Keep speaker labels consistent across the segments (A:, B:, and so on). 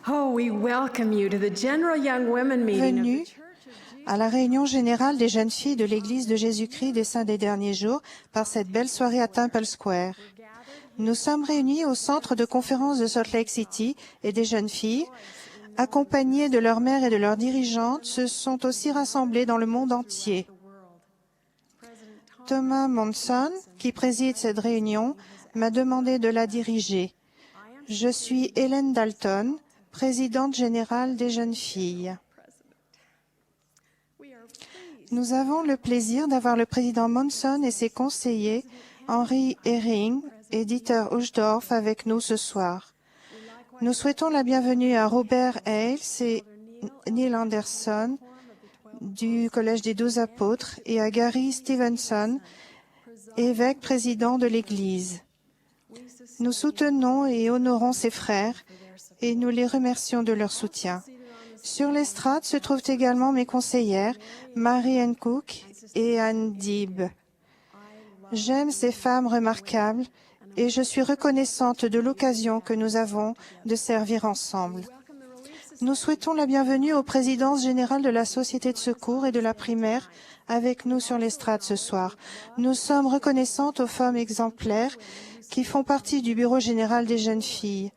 A: Oh, we welcome you to the General Young Women Meeting of
B: Venue
A: the Church of Jesus.
B: à la réunion générale des jeunes filles de l'Église de Jésus-Christ des Saints des Derniers Jours par cette belle soirée à Temple Square. Nous sommes réunis au centre de conférence de Salt Lake City et des jeunes filles, accompagnées de leurs mères et de leurs dirigeantes, se sont aussi rassemblées dans le monde entier. Thomas Monson, qui préside cette réunion, m'a demandé de la diriger. Je suis Hélène Dalton, présidente générale des jeunes filles. Nous avons le plaisir d'avoir le président Monson et ses conseillers, Henry Herring et Dieter Uchtdorf, avec nous ce soir. Nous souhaitons la bienvenue à Robert Hales et Neil Anderson du Collège des 12 Apôtres et à Gary Stevenson, évêque président de l'Église. Nous soutenons et honorons ces frères et nous les remercions de leur soutien. Sur l'estrade se trouvent également mes conseillères, Mary-Ann Cook et Anne Dibb. J'aime ces femmes remarquables et je suis reconnaissante de l'occasion que nous avons de servir ensemble. Nous souhaitons la bienvenue aux présidences générales de la Société de secours et de la primaire avec nous sur l'estrade ce soir. Nous sommes reconnaissantes aux femmes exemplaires qui font partie du Bureau général des jeunes filles.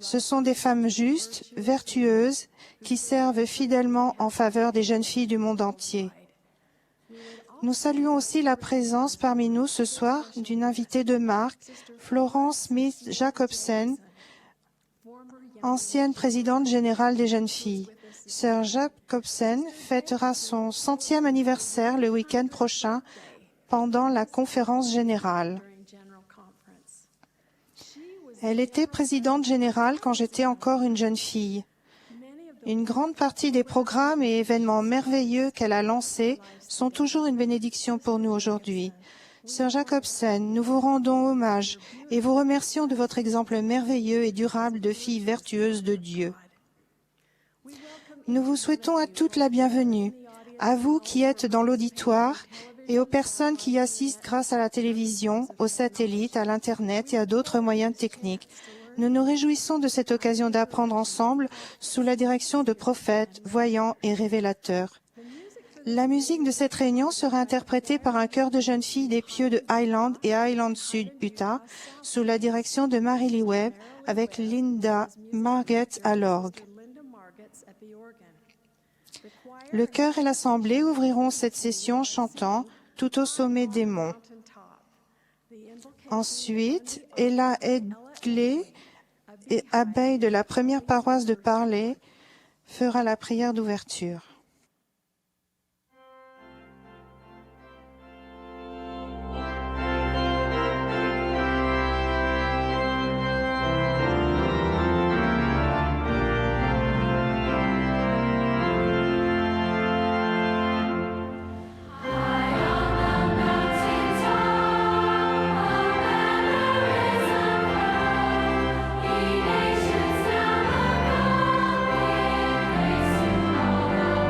B: Ce sont des femmes justes, vertueuses, qui servent fidèlement en faveur des jeunes filles du monde entier. Nous saluons aussi la présence parmi nous ce soir d'une invitée de marque, Florence Smith Jacobsen, ancienne présidente générale des jeunes filles. Sœur Jacobsen fêtera son 100e anniversaire le week-end prochain pendant la conférence générale. Elle était présidente générale quand j'étais encore une jeune fille. Une grande partie des programmes et événements merveilleux qu'elle a lancés sont toujours une bénédiction pour nous aujourd'hui. Sœur Jacobsen, nous vous rendons hommage et vous remercions de votre exemple merveilleux et durable de fille vertueuse de Dieu. Nous vous souhaitons à toutes la bienvenue, à vous qui êtes dans l'auditoire et aux personnes qui y assistent grâce à la télévision, au satellite, à l'Internet et à d'autres moyens techniques. Nous nous réjouissons de cette occasion d'apprendre ensemble sous la direction de prophètes, voyants et révélateurs. La musique de cette réunion sera interprétée par un chœur de jeunes filles des pieux de Highland et Highland Sud, Utah, sous la direction de Mary Lee Webb, avec Linda Marget à l'orgue. Le chœur et l'assemblée ouvriront cette session chantant « Tout au sommet des monts ». Ensuite, Ella Edgley, abeille de la première paroisse de Parley, fera la prière d'ouverture.
C: Nations now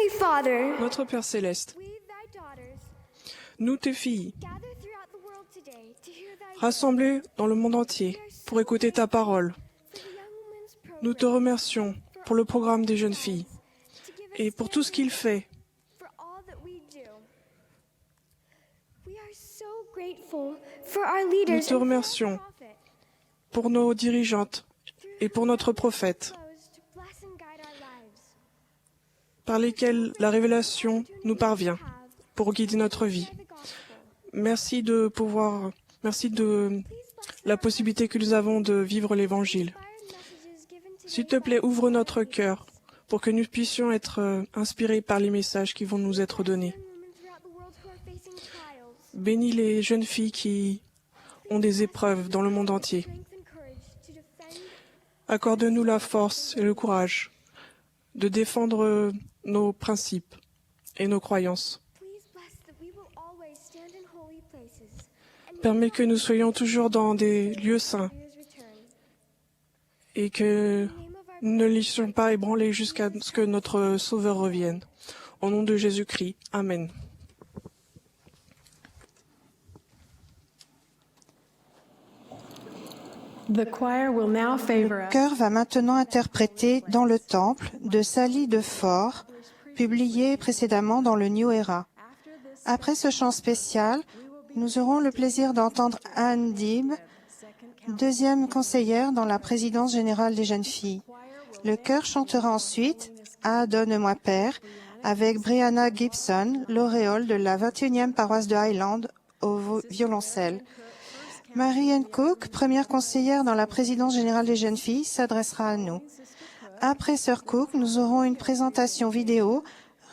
C: Heavenly Father,
D: Notre Père céleste,
C: we, thy daughters,
D: nous tes filles,
C: gather throughout the world today to hear thy word.
D: rassemblées dans le monde entier pour écouter ta parole,
C: For the young women's program,
D: nous te remercions pour le programme des jeunes filles
C: to give us
D: et pour tout ce qu'il fait.
C: for all that we do. We are so grateful for our leaders
D: Nous te
C: and for our
D: remercions
C: prophet,
D: pour nos dirigeantes et pour notre prophète,
C: flows to bless and guide our lives.
D: par lesquelles la révélation nous parvient pour guider notre vie.
C: Share the gospel.
D: Merci de la possibilité que nous avons de vivre l'Évangile.
C: Inspired messages given
D: S'il
C: today
D: te plaît, ouvre notre cœur pour que nous puissions être inspirés par les messages qui vont nous être donnés.
C: young women throughout the world who are facing trials.
D: Bénis les jeunes filles qui ont des épreuves dans le monde entier.
C: Strength and courage to defend
D: Accorde-nous la force et le courage de défendre nos principes et nos croyances.
C: Please bless that we will always stand in holy places and
D: Permets que nous soyons toujours dans des lieux saints
C: Savior's return.
D: et que
C: In the name of our
D: nous ne laissions pas ébranler jusqu'à ce que notre Sauveur revienne. Au nom de Jésus-Christ. Amen.
A: The choir will now favor
B: Le
A: us
B: chœur va maintenant interpréter Dans le temple de Sally de Fort, publié précédemment dans le New Era. Après ce chant spécial, nous aurons le plaisir d'entendre Anne Dib, deuxième conseillère dans la présidence générale des jeunes filles. Le chœur chantera ensuite Ah, donne-moi Père, avec Brianna Gibson, l'auréole de la 21e paroisse de Highland au violoncelle. Marianne Cook, première conseillère dans la présidence générale des jeunes filles, s'adressera à nous. Après Sœur Cook, nous aurons une présentation vidéo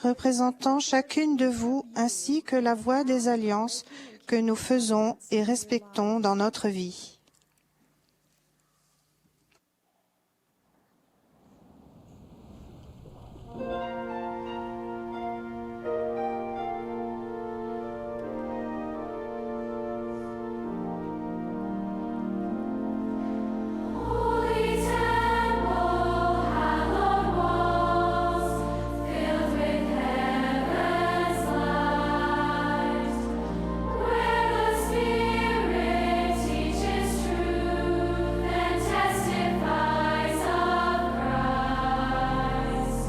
B: représentant chacune de vous ainsi que la voix des alliances que nous faisons et respectons dans notre vie.
E: Holy temple, hallowed walls, filled with heaven's light, where the Spirit teaches truth and testifies of Christ.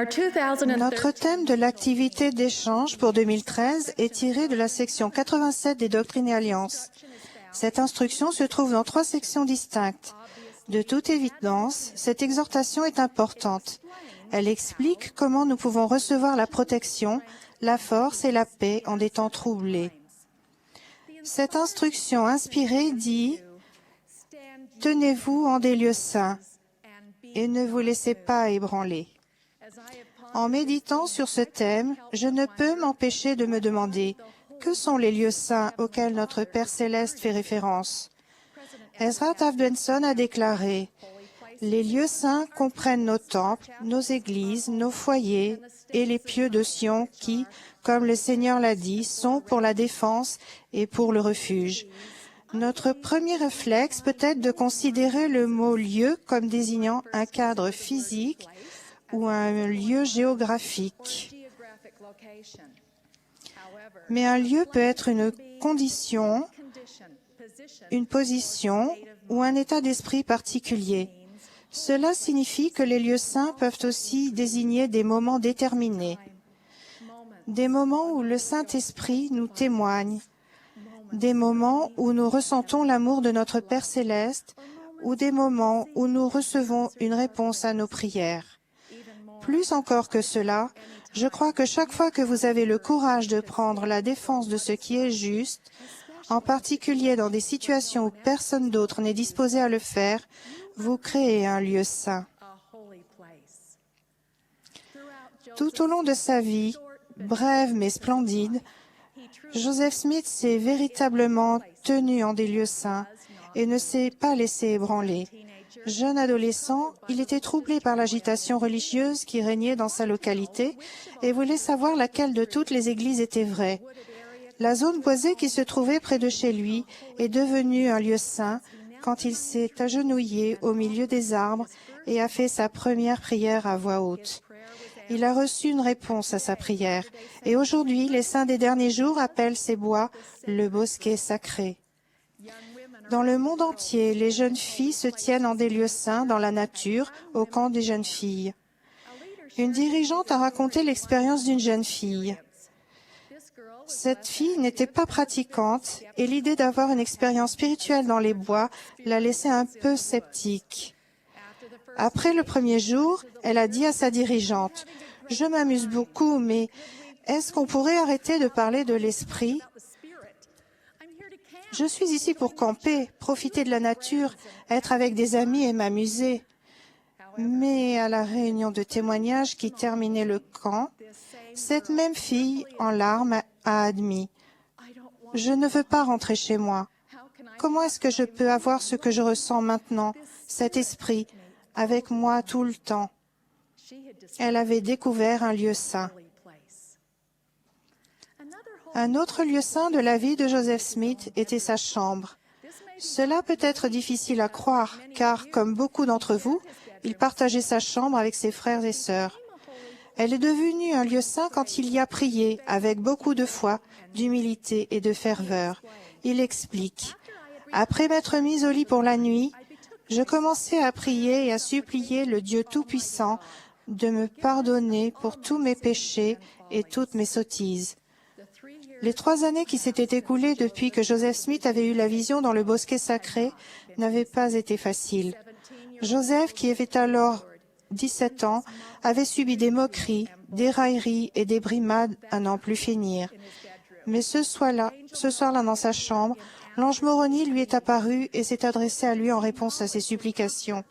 A: Our 2013
B: Notre thème de l'activité d'échange pour 2013 est tiré de la section 87 des Doctrines et Alliances. Cette instruction se trouve dans 3 sections distinctes. De toute évidence, cette exhortation est importante. Elle explique comment nous pouvons recevoir la protection, la force et la paix en des temps troublés. Cette instruction inspirée dit « Tenez-vous en des lieux saints et ne vous laissez pas ébranler ». En méditant sur ce thème, je ne peux m'empêcher de me demander que sont les lieux saints auxquels notre Père Céleste fait référence. Ezra Taft Benson a déclaré « Les lieux saints comprennent nos temples, nos églises, nos foyers et les pieux de Sion qui, comme le Seigneur l'a dit, sont pour la défense et pour le refuge. » Notre premier réflexe peut être de considérer le mot « lieu » comme désignant un cadre physique ou un lieu géographique. Mais un lieu peut être une condition, une position ou un état d'esprit particulier. Cela signifie que les lieux saints peuvent aussi désigner des moments déterminés, des moments où le Saint-Esprit nous témoigne, des moments où nous ressentons l'amour de notre Père Céleste ou des moments où nous recevons une réponse à nos prières. Plus encore que cela, je crois que chaque fois que vous avez le courage de prendre la défense de ce qui est juste, en particulier dans des situations où personne d'autre n'est disposé à le faire, vous créez un lieu saint. Tout au long de sa vie, brève mais splendide, Joseph Smith s'est véritablement tenu en des lieux saints et ne s'est pas laissé ébranler. Jeune adolescent, il était troublé par l'agitation religieuse qui régnait dans sa localité et voulait savoir laquelle de toutes les églises était vraie. La zone boisée qui se trouvait près de chez lui est devenue un lieu saint quand il s'est agenouillé au milieu des arbres et a fait sa première prière à voix haute. Il a reçu une réponse à sa prière et aujourd'hui, les saints des derniers jours appellent ces bois le bosquet sacré. Dans le monde entier, les jeunes filles se tiennent en des lieux saints dans la nature, au camp des jeunes filles. Une dirigeante a raconté l'expérience d'une jeune fille. Cette fille n'était pas pratiquante et l'idée d'avoir une expérience spirituelle dans les bois la laissait un peu sceptique. Après le premier jour, elle a dit à sa dirigeante « Je m'amuse beaucoup, mais est-ce qu'on pourrait arrêter de parler de l'esprit ? Je suis ici pour camper, profiter de la nature, être avec des amis et m'amuser. » Mais à la réunion de témoignages qui terminait le camp, cette même fille, en larmes, a admis « Je ne veux pas rentrer chez moi. Comment est-ce que je peux avoir ce que je ressens maintenant, cet esprit, avec moi tout le temps ?» Elle avait découvert un lieu saint. Un autre lieu saint de la vie de Joseph Smith était sa chambre. Cela peut être difficile à croire, car, comme beaucoup d'entre vous, il partageait sa chambre avec ses frères et sœurs. Elle est devenue un lieu saint quand il y a prié, avec beaucoup de foi, d'humilité et de ferveur. Il explique « Après m'être mise au lit pour la nuit, je commençais à prier et à supplier le Dieu Tout-Puissant de me pardonner pour tous mes péchés et toutes mes sottises. Les 3 années qui s'étaient écoulées depuis que Joseph Smith avait eu la vision dans le bosquet sacré n'avaient pas été faciles. Joseph, qui avait alors 17 ans, avait subi des moqueries, des railleries et des brimades à n'en plus finir. Mais ce soir-là, dans sa chambre, l'ange Moroni lui est apparu et s'est adressé à lui en réponse à ses supplications.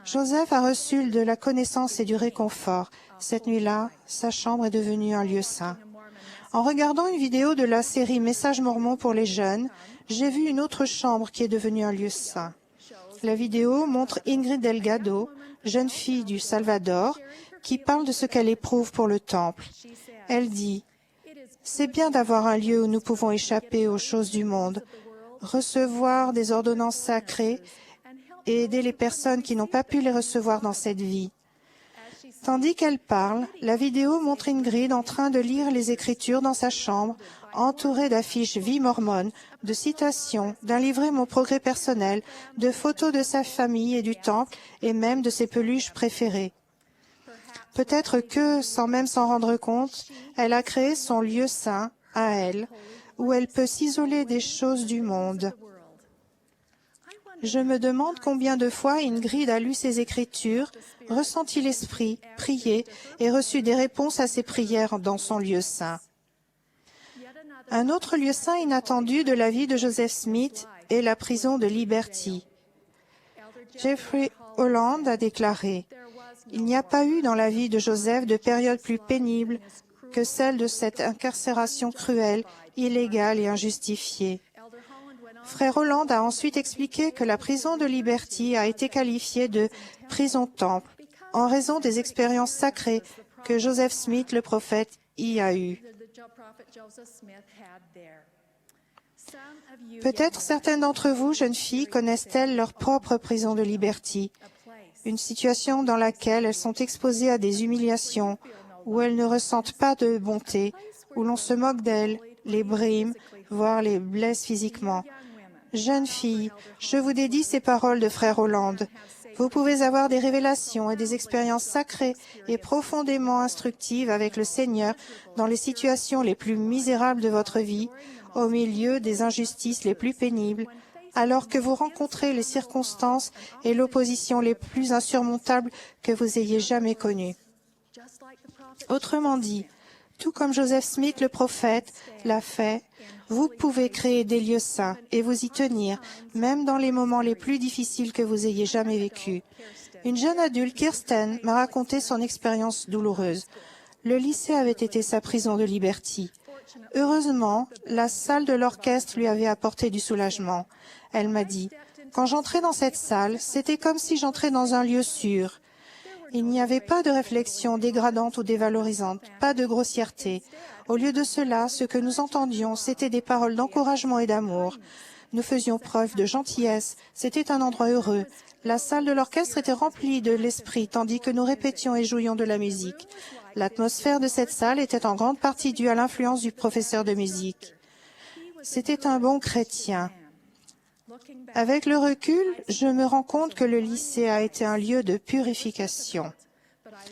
B: Joseph a reçu de la connaissance et du réconfort. Cette nuit-là, sa chambre est devenue un lieu saint. En regardant une vidéo de la série Messages mormons pour les jeunes, j'ai vu une autre chambre qui est devenue un lieu saint. La vidéo montre Ingrid Delgado, jeune fille du Salvador, qui parle de ce qu'elle éprouve pour le temple. Elle dit « C'est bien d'avoir un lieu où nous pouvons échapper aux choses du monde, recevoir des ordonnances sacrées et aider les personnes qui n'ont pas pu les recevoir dans cette vie. » Tandis qu'elle parle, la vidéo montre Ingrid en train de lire les Écritures dans sa chambre, entourée d'affiches Vie mormone, de citations, d'un livret Mon progrès personnel, de photos de sa famille et du temple, et même de ses peluches préférées. Peut-être que, sans même s'en rendre compte, elle a créé son lieu saint, à elle, où elle peut s'isoler des choses du monde. Je me demande combien de fois Ingrid a lu ses Écritures, ressenti l'Esprit, prié et reçu des réponses à ses prières dans son lieu saint. Un autre lieu saint inattendu de la vie de Joseph Smith est la prison de Liberty. Jeffrey Holland a déclaré « Il n'y a pas eu dans la vie de Joseph de période plus pénible que celle de cette incarcération cruelle, illégale et injustifiée. » Frère Holland a ensuite expliqué que la prison de Liberty a été qualifiée de « prison-temple » en raison des expériences sacrées que Joseph Smith, le prophète, y a eues. Peut-être certaines d'entre vous, jeunes filles, connaissent-elles leur propre prison de Liberty, une situation dans laquelle elles sont exposées à des humiliations, où elles ne ressentent pas de bonté, où l'on se moque d'elles, les brime, voire les blesse physiquement. Jeunes filles, je vous dédie ces paroles de Frère Holland. Vous pouvez avoir des révélations et des expériences sacrées et profondément instructives avec le Seigneur dans les situations les plus misérables de votre vie, au milieu des injustices les plus pénibles, alors que vous rencontrez les circonstances et l'opposition les plus insurmontables que vous ayez jamais connues. Autrement dit, tout comme Joseph Smith le prophète l'a fait, vous pouvez créer des lieux saints et vous y tenir, même dans les moments les plus difficiles que vous ayez jamais vécus. Une jeune adulte, Kirsten, m'a raconté son expérience douloureuse. Le lycée avait été sa prison de Liberty. Heureusement, la salle de l'orchestre lui avait apporté du soulagement. Elle m'a dit, « Quand j'entrais dans cette salle, c'était comme si j'entrais dans un lieu sûr. Il n'y avait pas de réflexion dégradante ou dévalorisante, pas de grossièreté. Au lieu de cela, ce que nous entendions, c'était des paroles d'encouragement et d'amour. Nous faisions preuve de gentillesse. C'était un endroit heureux. La salle de l'orchestre était remplie de l'esprit, tandis que nous répétions et jouions de la musique. L'atmosphère de cette salle était en grande partie due à l'influence du professeur de musique. C'était un bon chrétien. Avec le recul, je me rends compte que le lycée a été un lieu de purification.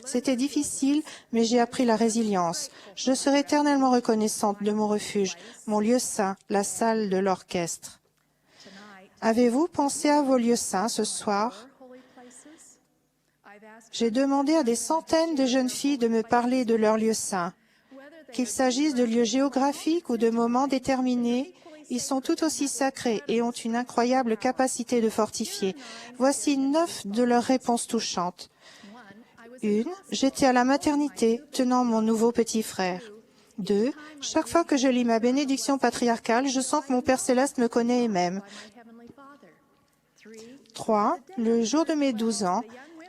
B: C'était difficile, mais j'ai appris la résilience. Je serai éternellement reconnaissante de mon refuge, mon lieu saint, la salle de l'orchestre. Avez-vous pensé à vos lieux saints ce soir? J'ai demandé à des centaines de jeunes filles de me parler de leurs lieux saints. Qu'il s'agisse de lieux géographiques ou de moments déterminés, ils sont tout aussi sacrés et ont une incroyable capacité de fortifier. Voici 9 de leurs réponses touchantes. 1. J'étais à la maternité, tenant mon nouveau petit frère. 2. Chaque fois que je lis ma bénédiction patriarcale, je sens que mon Père Céleste me connaît et m'aime. 3. Le jour de mes 12 ans,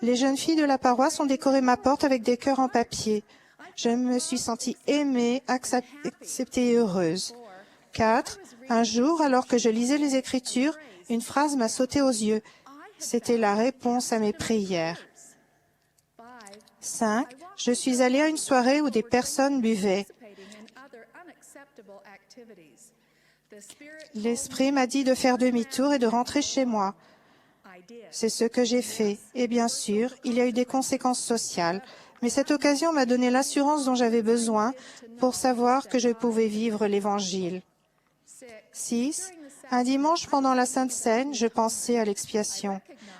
B: les jeunes filles de la paroisse ont décoré ma porte avec des cœurs en papier. Je me suis sentie aimée, acceptée et heureuse. 4. Un jour, alors que je lisais les Écritures, une phrase m'a sauté aux yeux. C'était la réponse à mes prières. 5. Je suis allée à une soirée où des personnes buvaient. L'Esprit m'a dit de faire demi-tour et de rentrer chez moi. C'est ce que j'ai fait. Et bien sûr, il y a eu des conséquences sociales. Mais cette occasion m'a donné l'assurance dont j'avais besoin pour savoir que je pouvais vivre l'Évangile. 6. Un dimanche pendant la Sainte Seine, je pensais à l'expiation.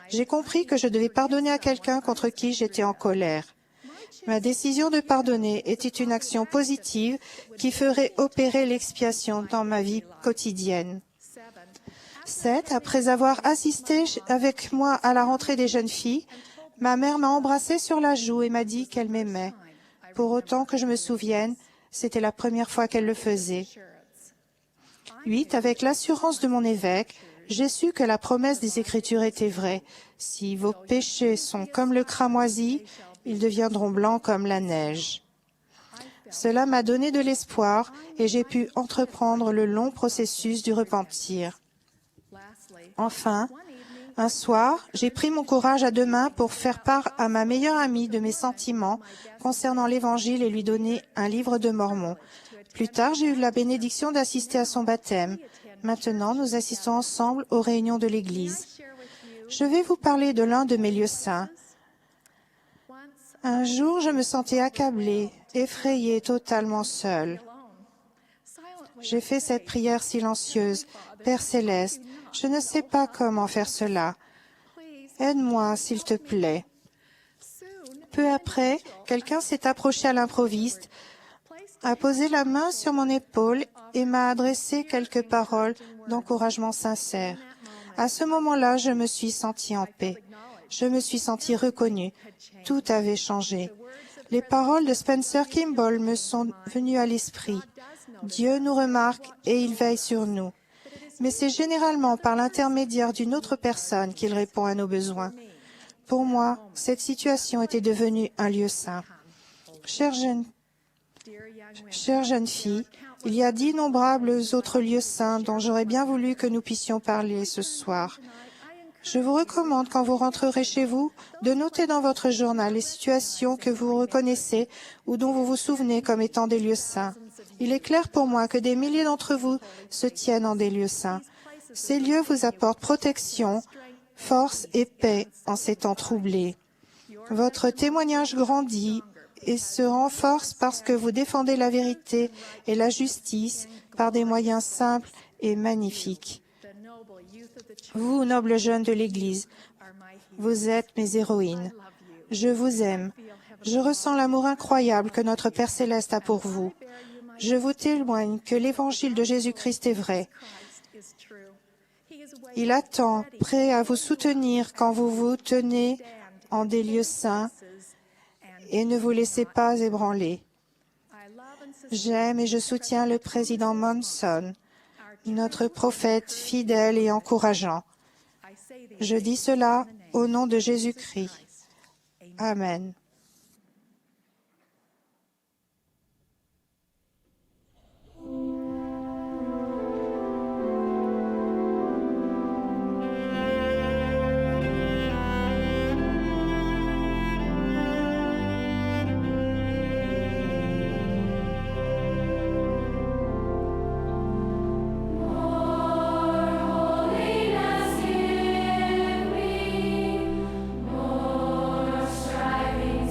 B: J'ai compris que je devais pardonner à quelqu'un contre qui j'étais en colère. Ma décision de pardonner était une action positive qui ferait opérer l'expiation dans ma vie quotidienne. 7. Après avoir assisté avec moi à la rentrée des jeunes filles, ma mère m'a embrassée sur la joue et m'a dit qu'elle m'aimait. Pour autant que je me souvienne, c'était la première fois qu'elle le faisait. 8. Avec l'assurance de mon évêque, j'ai su que la promesse des Écritures était vraie. Si vos péchés sont comme le cramoisi, ils deviendront blancs comme la neige. Cela m'a donné de l'espoir et j'ai pu entreprendre le long processus du repentir. Enfin, un soir, j'ai pris mon courage à deux mains pour faire part à ma meilleure amie de mes sentiments concernant l'Évangile et lui donner un livre de Mormon. Plus tard, j'ai eu la bénédiction d'assister à son baptême. Maintenant, nous assistons ensemble aux réunions de l'Église. Je vais vous parler de l'un de mes lieux saints. Un jour, je me sentais accablée, effrayée, totalement seule. J'ai fait cette prière silencieuse. Père céleste, je ne sais pas comment faire cela. Aide-moi, s'il te plaît. Peu après, quelqu'un s'est approché à l'improviste, a posé la main sur mon épaule et m'a adressé quelques paroles d'encouragement sincère. À ce moment-là, je me suis sentie en paix. Je me suis sentie reconnue. Tout avait changé. Les paroles de Spencer Kimball me sont venues à l'esprit. Dieu nous remarque et il veille sur nous. Mais c'est généralement par l'intermédiaire d'une autre personne qu'il répond à nos besoins. Pour moi, cette situation était devenue un lieu saint. Chère jeune fille, il y a d'innombrables autres lieux saints dont j'aurais bien voulu que nous puissions parler ce soir. Je vous recommande, quand vous rentrerez chez vous, de noter dans votre journal les situations que vous reconnaissez ou dont vous vous souvenez comme étant des lieux saints. Il est clair pour moi que des milliers d'entre vous se tiennent en des lieux saints. Ces lieux vous apportent protection, force et paix en ces temps troublés. Votre témoignage grandit et se renforce parce que vous défendez la vérité et la justice par des moyens simples et magnifiques. Vous, nobles jeunes de l'Église, vous êtes mes héroïnes. Je vous aime. Je ressens l'amour incroyable que notre Père céleste a pour vous. Je vous témoigne que l'Évangile de Jésus-Christ est vrai. Il attend, prêt à vous soutenir quand vous vous tenez en des lieux saints et ne vous laissez pas ébranler. J'aime et je soutiens le président Monson, notre prophète fidèle et encourageant. Je dis cela au nom de Jésus-Christ. Amen.
E: Holiness give me, more striving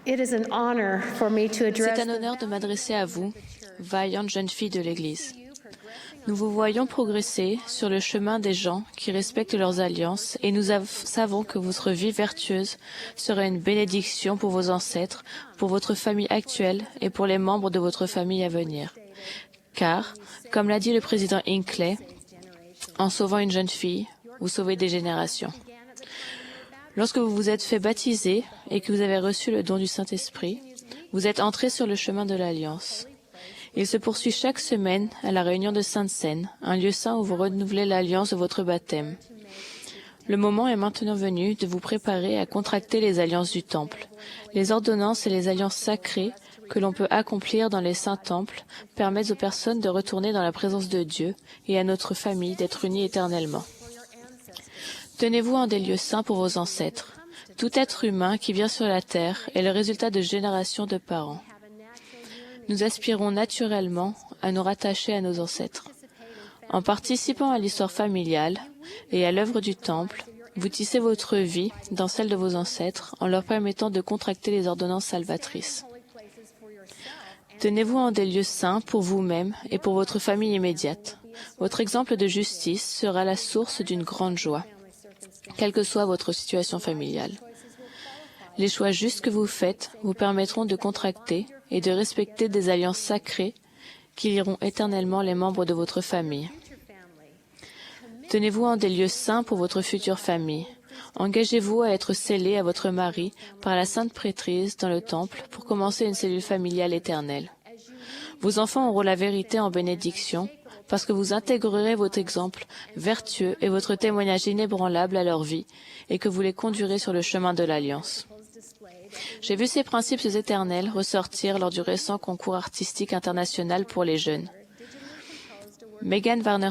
A: It is an honor for me to
F: C'est
A: address
F: un honneur de m'adresser à vous, vaillantes jeunes filles de l'Église. Nous vous voyons progresser sur le chemin des gens qui respectent leurs alliances et nous savons que votre vie vertueuse sera une bénédiction pour vos ancêtres, pour votre famille actuelle et pour les membres de votre famille à venir. Car, comme l'a dit le président Hinckley, en sauvant une jeune fille, vous sauvez des générations. Lorsque vous vous êtes fait baptiser et que vous avez reçu le don du Saint-Esprit, vous êtes entrés sur le chemin de l'Alliance. Il se poursuit chaque semaine à la réunion de Sainte-Seine, un lieu saint où vous renouvelez l'alliance de votre baptême. Le moment est maintenant venu de vous préparer à contracter les alliances du Temple. Les ordonnances et les alliances sacrées que l'on peut accomplir dans les saints temples permettent aux personnes de retourner dans la présence de Dieu et à notre famille d'être unis éternellement. Tenez-vous en des lieux saints pour vos ancêtres. Tout être humain qui vient sur la terre est le résultat de générations de parents. Nous aspirons naturellement à nous rattacher à nos ancêtres. En participant à l'histoire familiale et à l'œuvre du Temple, vous tissez votre vie dans celle de vos ancêtres en leur permettant de contracter les ordonnances salvatrices. Tenez-vous en des lieux saints pour vous-même et pour votre famille immédiate. Votre exemple de justice sera la source d'une grande joie, quelle que soit votre situation familiale. Les choix justes que vous faites vous permettront de contracter et de respecter des alliances sacrées qui lieront éternellement les membres de votre famille. Tenez-vous en des lieux saints pour votre future famille. Engagez-vous à être scellé à votre mari par la sainte prêtrise dans le temple pour commencer une cellule familiale éternelle. Vos enfants auront la vérité en bénédiction parce que vous intégrerez votre exemple vertueux et votre témoignage inébranlable à leur vie et que vous les conduirez sur le chemin de l'Alliance. J'ai vu ces principes éternels ressortir lors du récent concours artistique international pour les jeunes. Megan Warner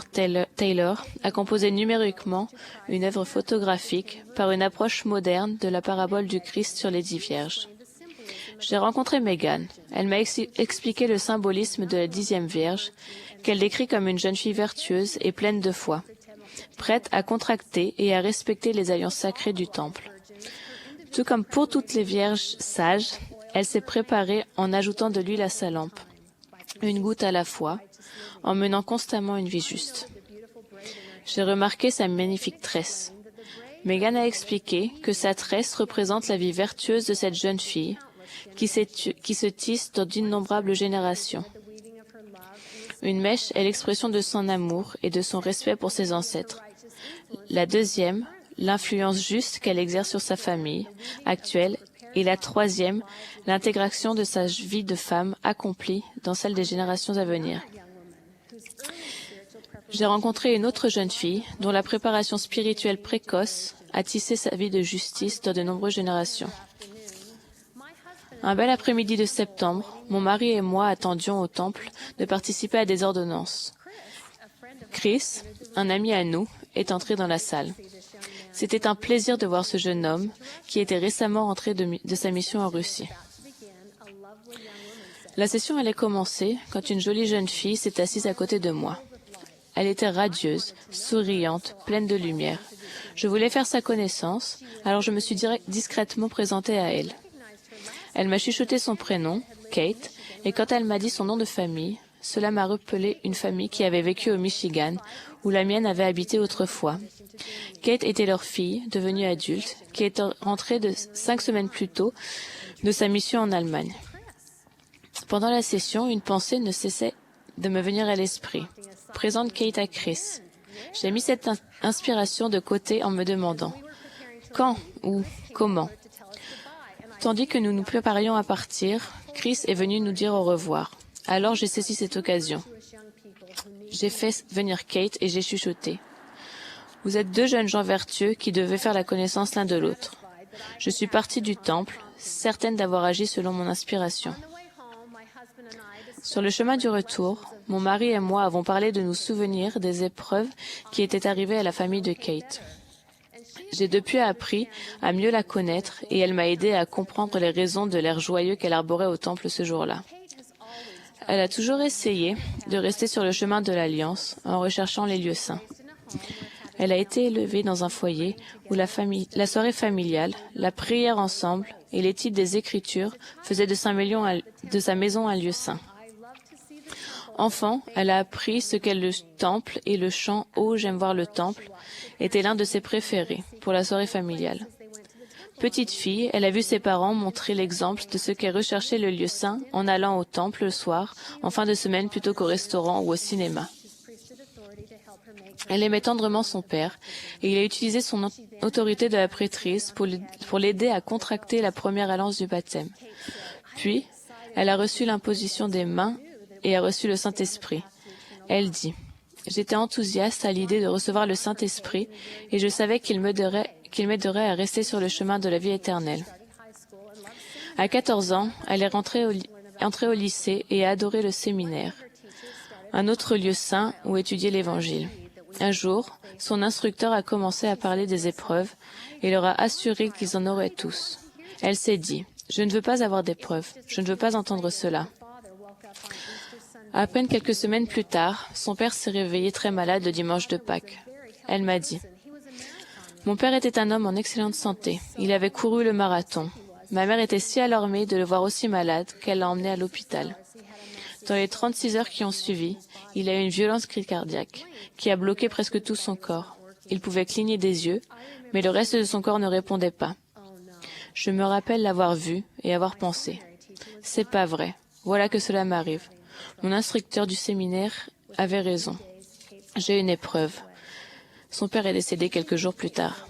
F: Taylor a composé numériquement une œuvre photographique par une approche moderne de la parabole du Christ sur les 10 vierges. J'ai rencontré Megan. Elle m'a expliqué le symbolisme de la 10e Vierge, qu'elle décrit comme une jeune fille vertueuse et pleine de foi, prête à contracter et à respecter les alliances sacrées du Temple. Tout comme pour toutes les vierges sages, elle s'est préparée en ajoutant de l'huile à sa lampe, une goutte à la fois, en menant constamment une vie juste. J'ai remarqué sa magnifique tresse. Megan a expliqué que sa tresse représente la vie vertueuse de cette jeune fille, qui se tisse dans d'innombrables générations. Une mèche est l'expression de son amour et de son respect pour ses ancêtres. La deuxième, l'influence juste qu'elle exerce sur sa famille actuelle, et la troisième, l'intégration de sa vie de femme accomplie dans celle des générations à venir. J'ai rencontré une autre jeune fille dont la préparation spirituelle précoce a tissé sa vie de justice dans de nombreuses générations. Un bel après-midi de septembre, mon mari et moi attendions au temple de participer à des ordonnances. Chris, un ami à nous, est entré dans la salle. C'était un plaisir de voir ce jeune homme qui était récemment rentré de sa mission en Russie. La session allait commencer quand une jolie jeune fille s'est assise à côté de moi. Elle était radieuse, souriante, pleine de lumière. Je voulais faire sa connaissance, alors je me suis discrètement présentée à elle. Elle m'a chuchoté son prénom, Kate, et quand elle m'a dit son nom de famille, cela m'a rappelé une famille qui avait vécu au Michigan, où la mienne avait habité autrefois. Kate était leur fille, devenue adulte, qui était rentrée 5 semaines plus tôt de sa mission en Allemagne. Pendant la session, une pensée ne cessait de me venir à l'esprit. Présente Kate à Chris. J'ai mis cette inspiration de côté en me demandant quand ou comment. Tandis que nous nous préparions à partir, Chris est venu nous dire au revoir. Alors j'ai saisi cette occasion. J'ai fait venir Kate et j'ai chuchoté. Vous êtes 2 jeunes gens vertueux qui devaient faire la connaissance l'un de l'autre. Je suis partie du temple, certaine d'avoir agi selon mon inspiration. Sur le chemin du retour, mon mari et moi avons parlé de nous souvenir des épreuves qui étaient arrivées à la famille de Kate. J'ai depuis appris à mieux la connaître et elle m'a aidé à comprendre les raisons de l'air joyeux qu'elle arborait au temple ce jour-là. Elle a toujours essayé de rester sur le chemin de l'Alliance en recherchant les lieux saints. Elle a été élevée dans un foyer où la soirée familiale, la prière ensemble et l'étude des Écritures faisaient de sa maison un lieu saint. Enfant, elle a appris ce qu'est le temple et le chant « Oh, j'aime voir le temple » était l'un de ses préférés pour la soirée familiale. Petite fille, elle a vu ses parents montrer l'exemple de ce qu'est rechercher le lieu saint en allant au temple le soir, en fin de semaine plutôt qu'au restaurant ou au cinéma. Elle aimait tendrement son père et il a utilisé son autorité de la prêtrise pour l'aider à contracter la première alliance du baptême. Puis, elle a reçu l'imposition des mains et a reçu le Saint-Esprit. Elle dit, « J'étais enthousiaste à l'idée de recevoir le Saint-Esprit et je savais qu'il m'aiderait à rester sur le chemin de la vie éternelle. » À 14 ans, elle est entrée au lycée et a adoré le séminaire, un autre lieu saint où étudier l'Évangile. Un jour, son instructeur a commencé à parler des épreuves et leur a assuré qu'ils en auraient tous. Elle s'est dit, « Je ne veux pas avoir d'épreuves, je ne veux pas entendre cela. » À peine quelques semaines plus tard, son père s'est réveillé très malade le dimanche de Pâques. Elle m'a dit, « Mon père était un homme en excellente santé. Il avait couru le marathon. Ma mère était si alarmée de le voir aussi malade qu'elle l'a emmené à l'hôpital. Dans les 36 heures qui ont suivi, il a eu une violente crise cardiaque qui a bloqué presque tout son corps. Il pouvait cligner des yeux, mais le reste de son corps ne répondait pas. Je me rappelle l'avoir vu et avoir pensé, « C'est pas vrai. Voilà que cela m'arrive. Mon instructeur du séminaire avait raison. J'ai une épreuve. » Son père est décédé quelques jours plus tard.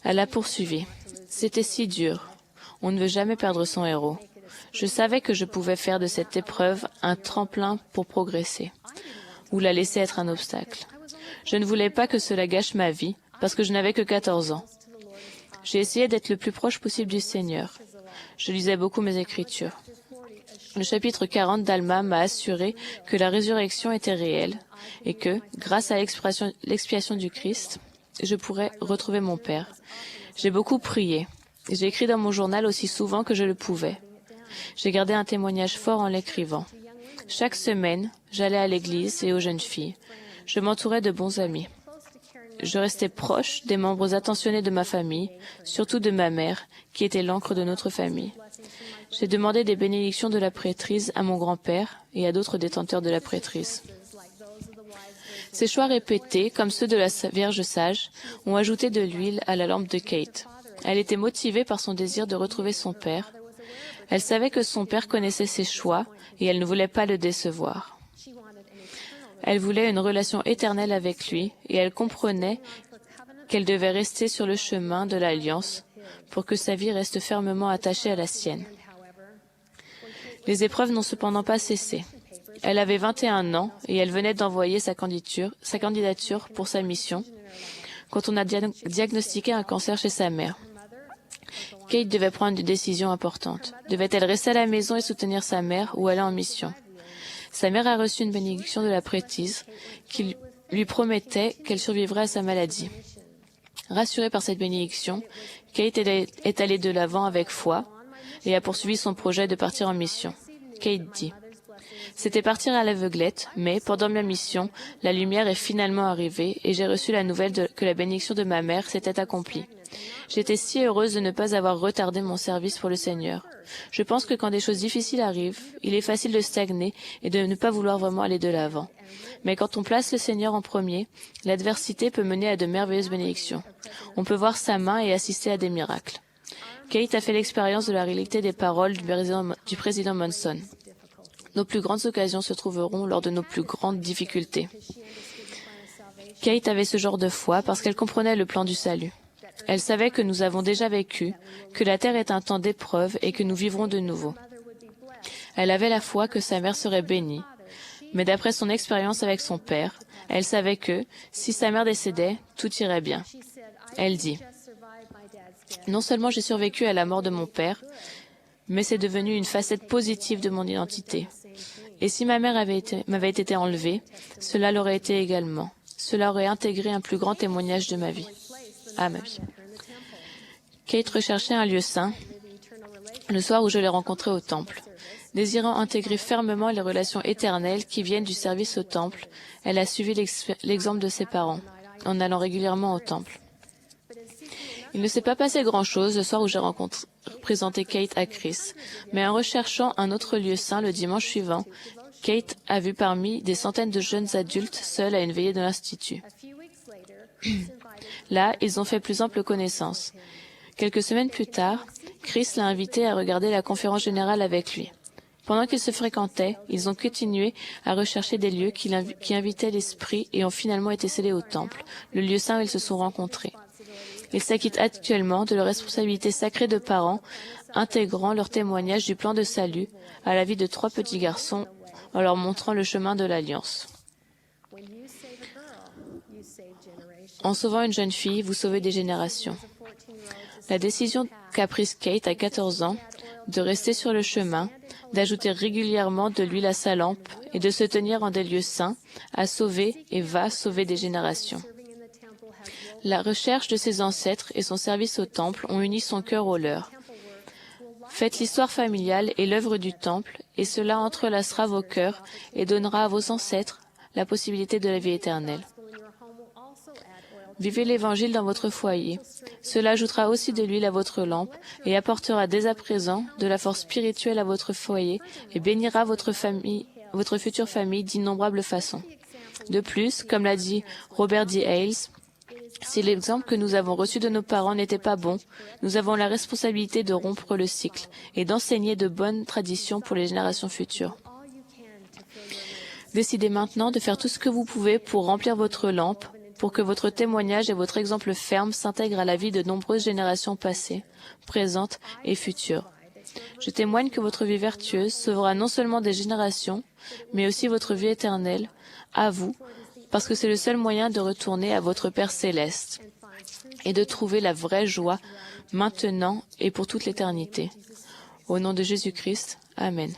F: Elle a poursuivi. « C'était si dur. On ne veut jamais perdre son héros. Je savais que je pouvais faire de cette épreuve un tremplin pour progresser, ou la laisser être un obstacle. Je ne voulais pas que cela gâche ma vie, parce que je n'avais que 14 ans. J'ai essayé d'être le plus proche possible du Seigneur. Je lisais beaucoup mes Écritures. Le chapitre 40 d'Alma m'a assuré que la résurrection était réelle et que, grâce à l'expiation du Christ, je pourrais retrouver mon Père. J'ai beaucoup prié. J'ai écrit dans mon journal aussi souvent que je le pouvais. J'ai gardé un témoignage fort en l'écrivant. Chaque semaine, j'allais à l'église et aux jeunes filles. Je m'entourais de bons amis. Je restais proche des membres attentionnés de ma famille, surtout de ma mère, qui était l'encre de notre famille. J'ai demandé des bénédictions de la prêtrise à mon grand-père et à d'autres détenteurs de la prêtrise. Ces choix répétés, comme ceux de la Vierge sage, ont ajouté de l'huile à la lampe de Kate. Elle était motivée par son désir de retrouver son père. Elle savait que son père connaissait ses choix et elle ne voulait pas le décevoir. Elle voulait une relation éternelle avec lui et elle comprenait qu'elle devait rester sur le chemin de l'alliance pour que sa vie reste fermement attachée à la sienne. Les épreuves n'ont cependant pas cessé. Elle avait 21 ans et elle venait d'envoyer sa candidature pour sa mission quand on a diagnostiqué un cancer chez sa mère. Kate devait prendre une décision importante. Devait-elle rester à la maison et soutenir sa mère ou aller en mission? Sa mère a reçu une bénédiction de la prêtrise qui lui promettait qu'elle survivrait à sa maladie. Rassurée par cette bénédiction, Kate est allée de l'avant avec foi et a poursuivi son projet de partir en mission. Kate dit, « C'était partir à l'aveuglette, mais pendant ma mission, la lumière est finalement arrivée et j'ai reçu la nouvelle que la bénédiction de ma mère s'était accomplie. J'étais si heureuse de ne pas avoir retardé mon service pour le Seigneur. Je pense que quand des choses difficiles arrivent, il est facile de stagner et de ne pas vouloir vraiment aller de l'avant. Mais quand on place le Seigneur en premier, l'adversité peut mener à de merveilleuses bénédictions. On peut voir sa main et assister à des miracles. » Kate a fait l'expérience de la réalité des paroles du président Monson. Nos plus grandes occasions se trouveront lors de nos plus grandes difficultés. Kate avait ce genre de foi parce qu'elle comprenait le plan du salut. Elle savait que nous avons déjà vécu, que la terre est un temps d'épreuve et que nous vivrons de nouveau. Elle avait la foi que sa mère serait bénie, mais d'après son expérience avec son père, elle savait que, si sa mère décédait, tout irait bien. Elle dit, « Non seulement j'ai survécu à la mort de mon père, mais c'est devenu une facette positive de mon identité. Et si ma mère m'avait été enlevée, cela l'aurait été également. Cela aurait intégré un plus grand témoignage de ma vie. À ma vie. » Kate recherchait un lieu saint le soir où je l'ai rencontrée au temple. Désirant intégrer fermement les relations éternelles qui viennent du service au temple, elle a suivi l'exemple de ses parents. en allant régulièrement au temple. Il ne s'est pas passé grand-chose le soir où j'ai présenté Kate à Chris, mais en recherchant un autre lieu saint le dimanche suivant, Kate a vu parmi des centaines de jeunes adultes seuls à une veillée de l'Institut. Là, ils ont fait plus ample connaissance. Quelques semaines plus tard, Chris l'a invité à regarder la conférence générale avec lui. Pendant qu'ils se fréquentaient, ils ont continué à rechercher des lieux qui invitaient l'esprit et ont finalement été scellés au temple, le lieu saint où ils se sont rencontrés. Ils s'acquittent actuellement de leur responsabilité sacrée de parents, intégrant leur témoignage du plan de salut à la vie de 3 petits garçons en leur montrant le chemin de l'Alliance. En sauvant une jeune fille, vous sauvez des générations. La décision qu'a prise Kate à 14 ans de rester sur le chemin, d'ajouter régulièrement de l'huile à sa lampe et de se tenir en des lieux saints a sauvé et va sauver des générations. La recherche de ses ancêtres et son service au temple ont uni son cœur au leur. Faites l'histoire familiale et l'œuvre du temple, et cela entrelacera vos cœurs et donnera à vos ancêtres la possibilité de la vie éternelle. Vivez l'Évangile dans votre foyer. Cela ajoutera aussi de l'huile à votre lampe et apportera dès à présent de la force spirituelle à votre foyer et bénira votre future famille d'innombrables façons. De plus, comme l'a dit Robert D. Hales, si l'exemple que nous avons reçu de nos parents n'était pas bon, nous avons la responsabilité de rompre le cycle et d'enseigner de bonnes traditions pour les générations futures. Décidez maintenant de faire tout ce que vous pouvez pour remplir votre lampe, pour que votre témoignage et votre exemple ferme s'intègrent à la vie de nombreuses générations passées, présentes et futures. Je témoigne que votre vie vertueuse sauvera non seulement des générations, mais aussi votre vie éternelle, à vous, parce que c'est le seul moyen de retourner à votre Père céleste et de trouver la vraie joie maintenant et pour toute l'éternité. Au nom de Jésus-Christ, Amen.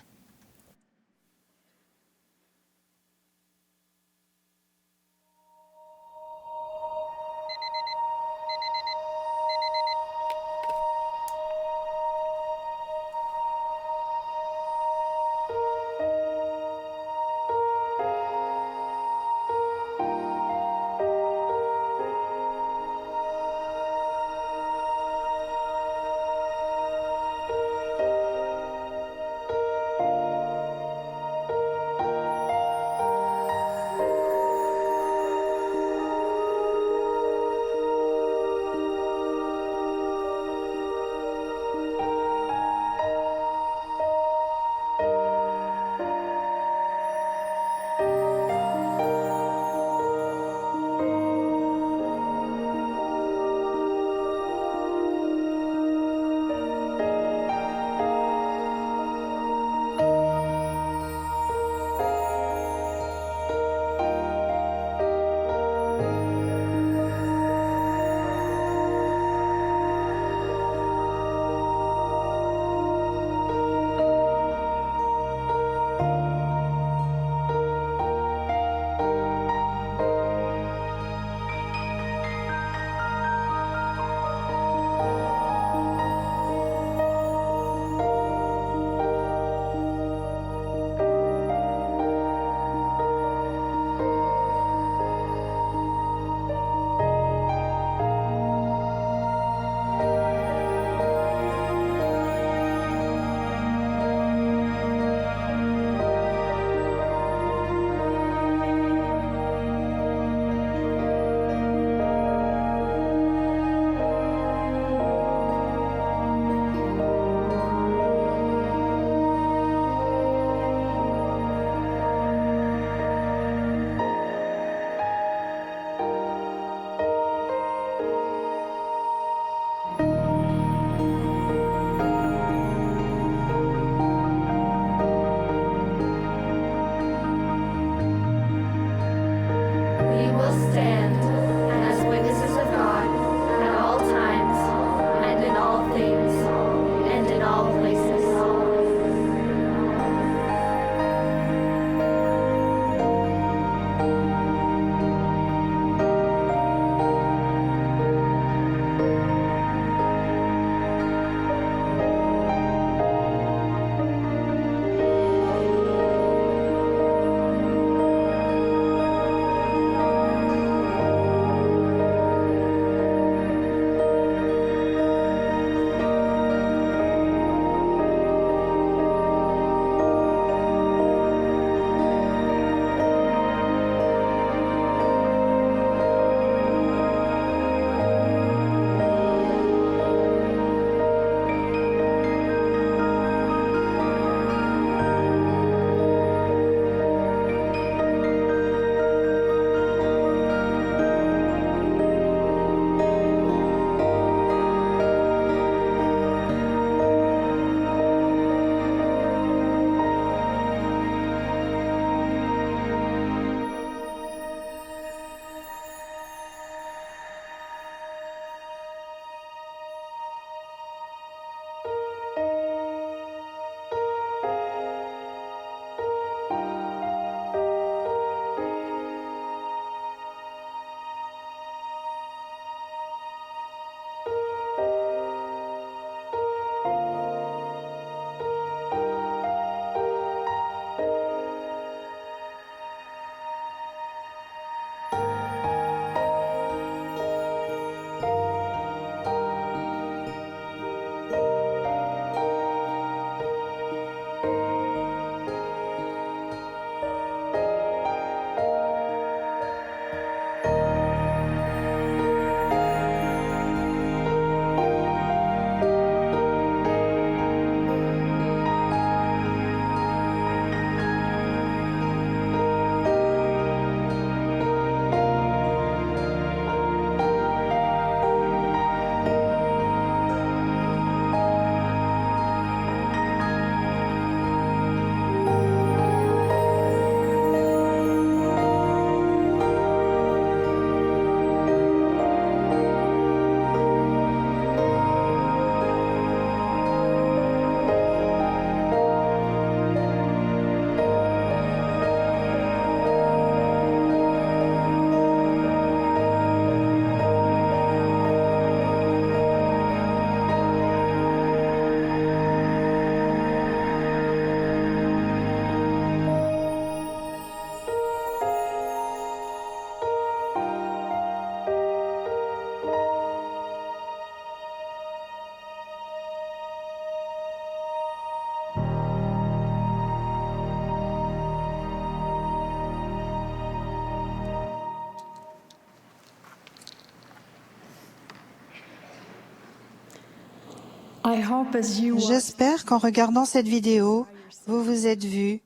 A: I hope as you watch
B: J'espère qu'en regardant cette vidéo, vous vous êtes vus.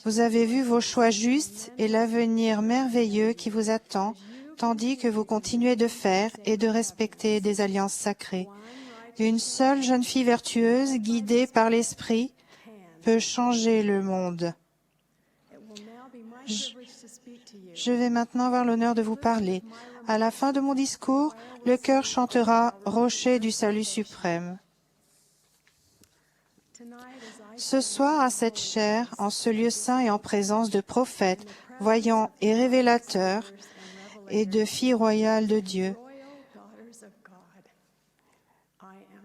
B: Vous avez vu vos choix justes et l'avenir merveilleux qui vous attend, tandis que vous continuez de faire et de respecter des alliances sacrées. Une seule jeune fille vertueuse, guidée par l'Esprit, peut changer le monde. Je vais maintenant avoir l'honneur de vous parler. À la fin de mon discours, le chœur chantera « Rocher du salut suprême ». Ce soir, à cette chaire, en ce lieu saint et en présence de prophètes, voyants et révélateurs, et de filles royales de Dieu,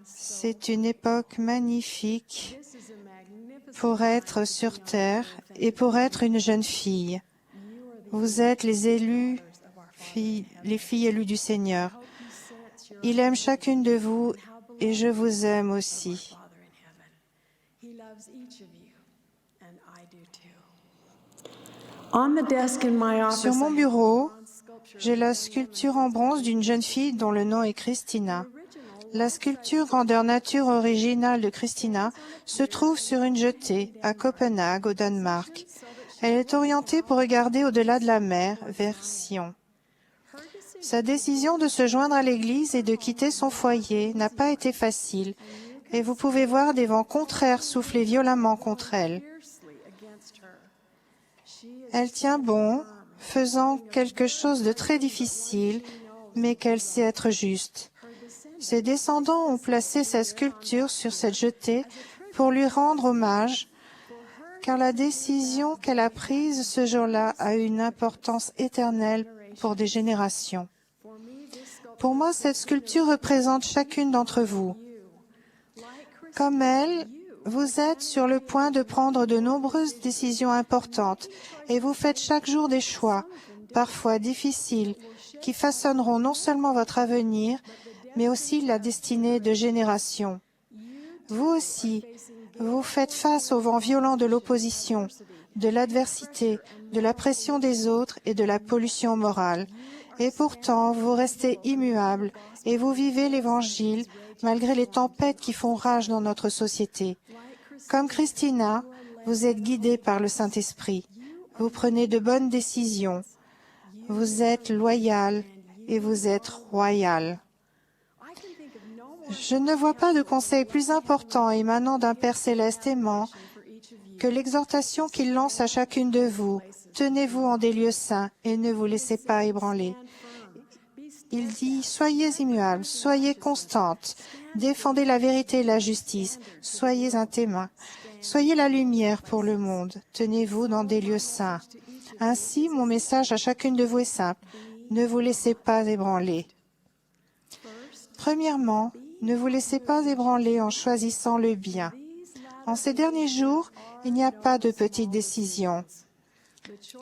B: c'est une époque magnifique pour être sur terre et pour être une jeune fille. Vous êtes les élus, les filles élues du Seigneur. Il aime chacune de vous et je vous aime aussi.
A: on the desk in my office.
B: Sur mon bureau, j'ai la sculpture en bronze d'une jeune fille dont le nom est Christina. La sculpture grandeur nature originale de Christina se trouve sur une jetée à Copenhague, au Danemark. Elle est orientée pour regarder au-delà de la mer, vers Sion. Sa décision de se joindre à l'Église et de quitter son foyer n'a pas été facile, et vous pouvez voir des vents contraires souffler violemment contre elle. Elle tient bon, faisant quelque chose de très difficile, mais qu'elle sait être juste. Ses descendants ont placé sa sculpture sur cette jetée pour lui rendre hommage, car la décision qu'elle a prise ce jour-là a une importance éternelle pour des générations. Pour moi, cette sculpture représente chacune d'entre vous. Comme elle, vous êtes sur le point de prendre de nombreuses décisions importantes et vous faites chaque jour des choix, parfois difficiles, qui façonneront non seulement votre avenir, mais aussi la destinée de générations. Vous aussi, vous faites face au vent violent de l'opposition, de l'adversité, de la pression des autres et de la pollution morale. Et pourtant, vous restez immuable et vous vivez l'Évangile malgré les tempêtes qui font rage dans notre société. Comme Christina, vous êtes guidé par le Saint-Esprit. Vous prenez de bonnes décisions. Vous êtes loyal et vous êtes royal. Je ne vois pas de conseil plus important émanant d'un Père céleste aimant que l'exhortation qu'il lance à chacune de vous. Tenez-vous en des lieux saints et ne vous laissez pas ébranler. Il dit, soyez immuables, soyez constantes, défendez la vérité et la justice, soyez un témoin, soyez la lumière pour le monde, tenez-vous dans des lieux saints. Ainsi, mon message à chacune de vous est simple, ne vous laissez pas ébranler. Premièrement, ne vous laissez pas ébranler en choisissant le bien. En ces derniers jours, il n'y a pas de petites décisions.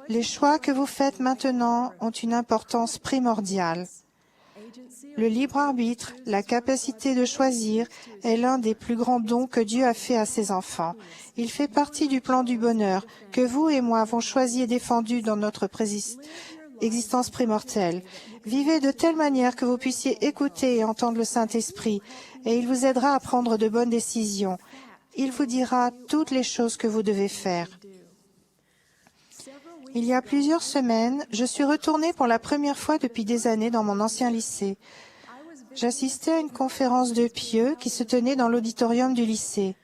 B: Les choix que vous faites maintenant ont une importance primordiale. Le libre arbitre, la capacité de choisir, est l'un des plus grands dons que Dieu a fait à ses enfants. Il fait partie du plan du bonheur que vous et moi avons choisi et défendu dans notre existence primordiale. Vivez de telle manière que vous puissiez écouter et entendre le Saint-Esprit, et il vous aidera à prendre de bonnes décisions. Il vous dira toutes les choses que vous devez faire. Il y a plusieurs semaines, je suis retournée pour la première fois depuis des années dans mon ancien lycée. J'assistais à une conférence de pieux qui se tenait dans l'auditorium du lycée.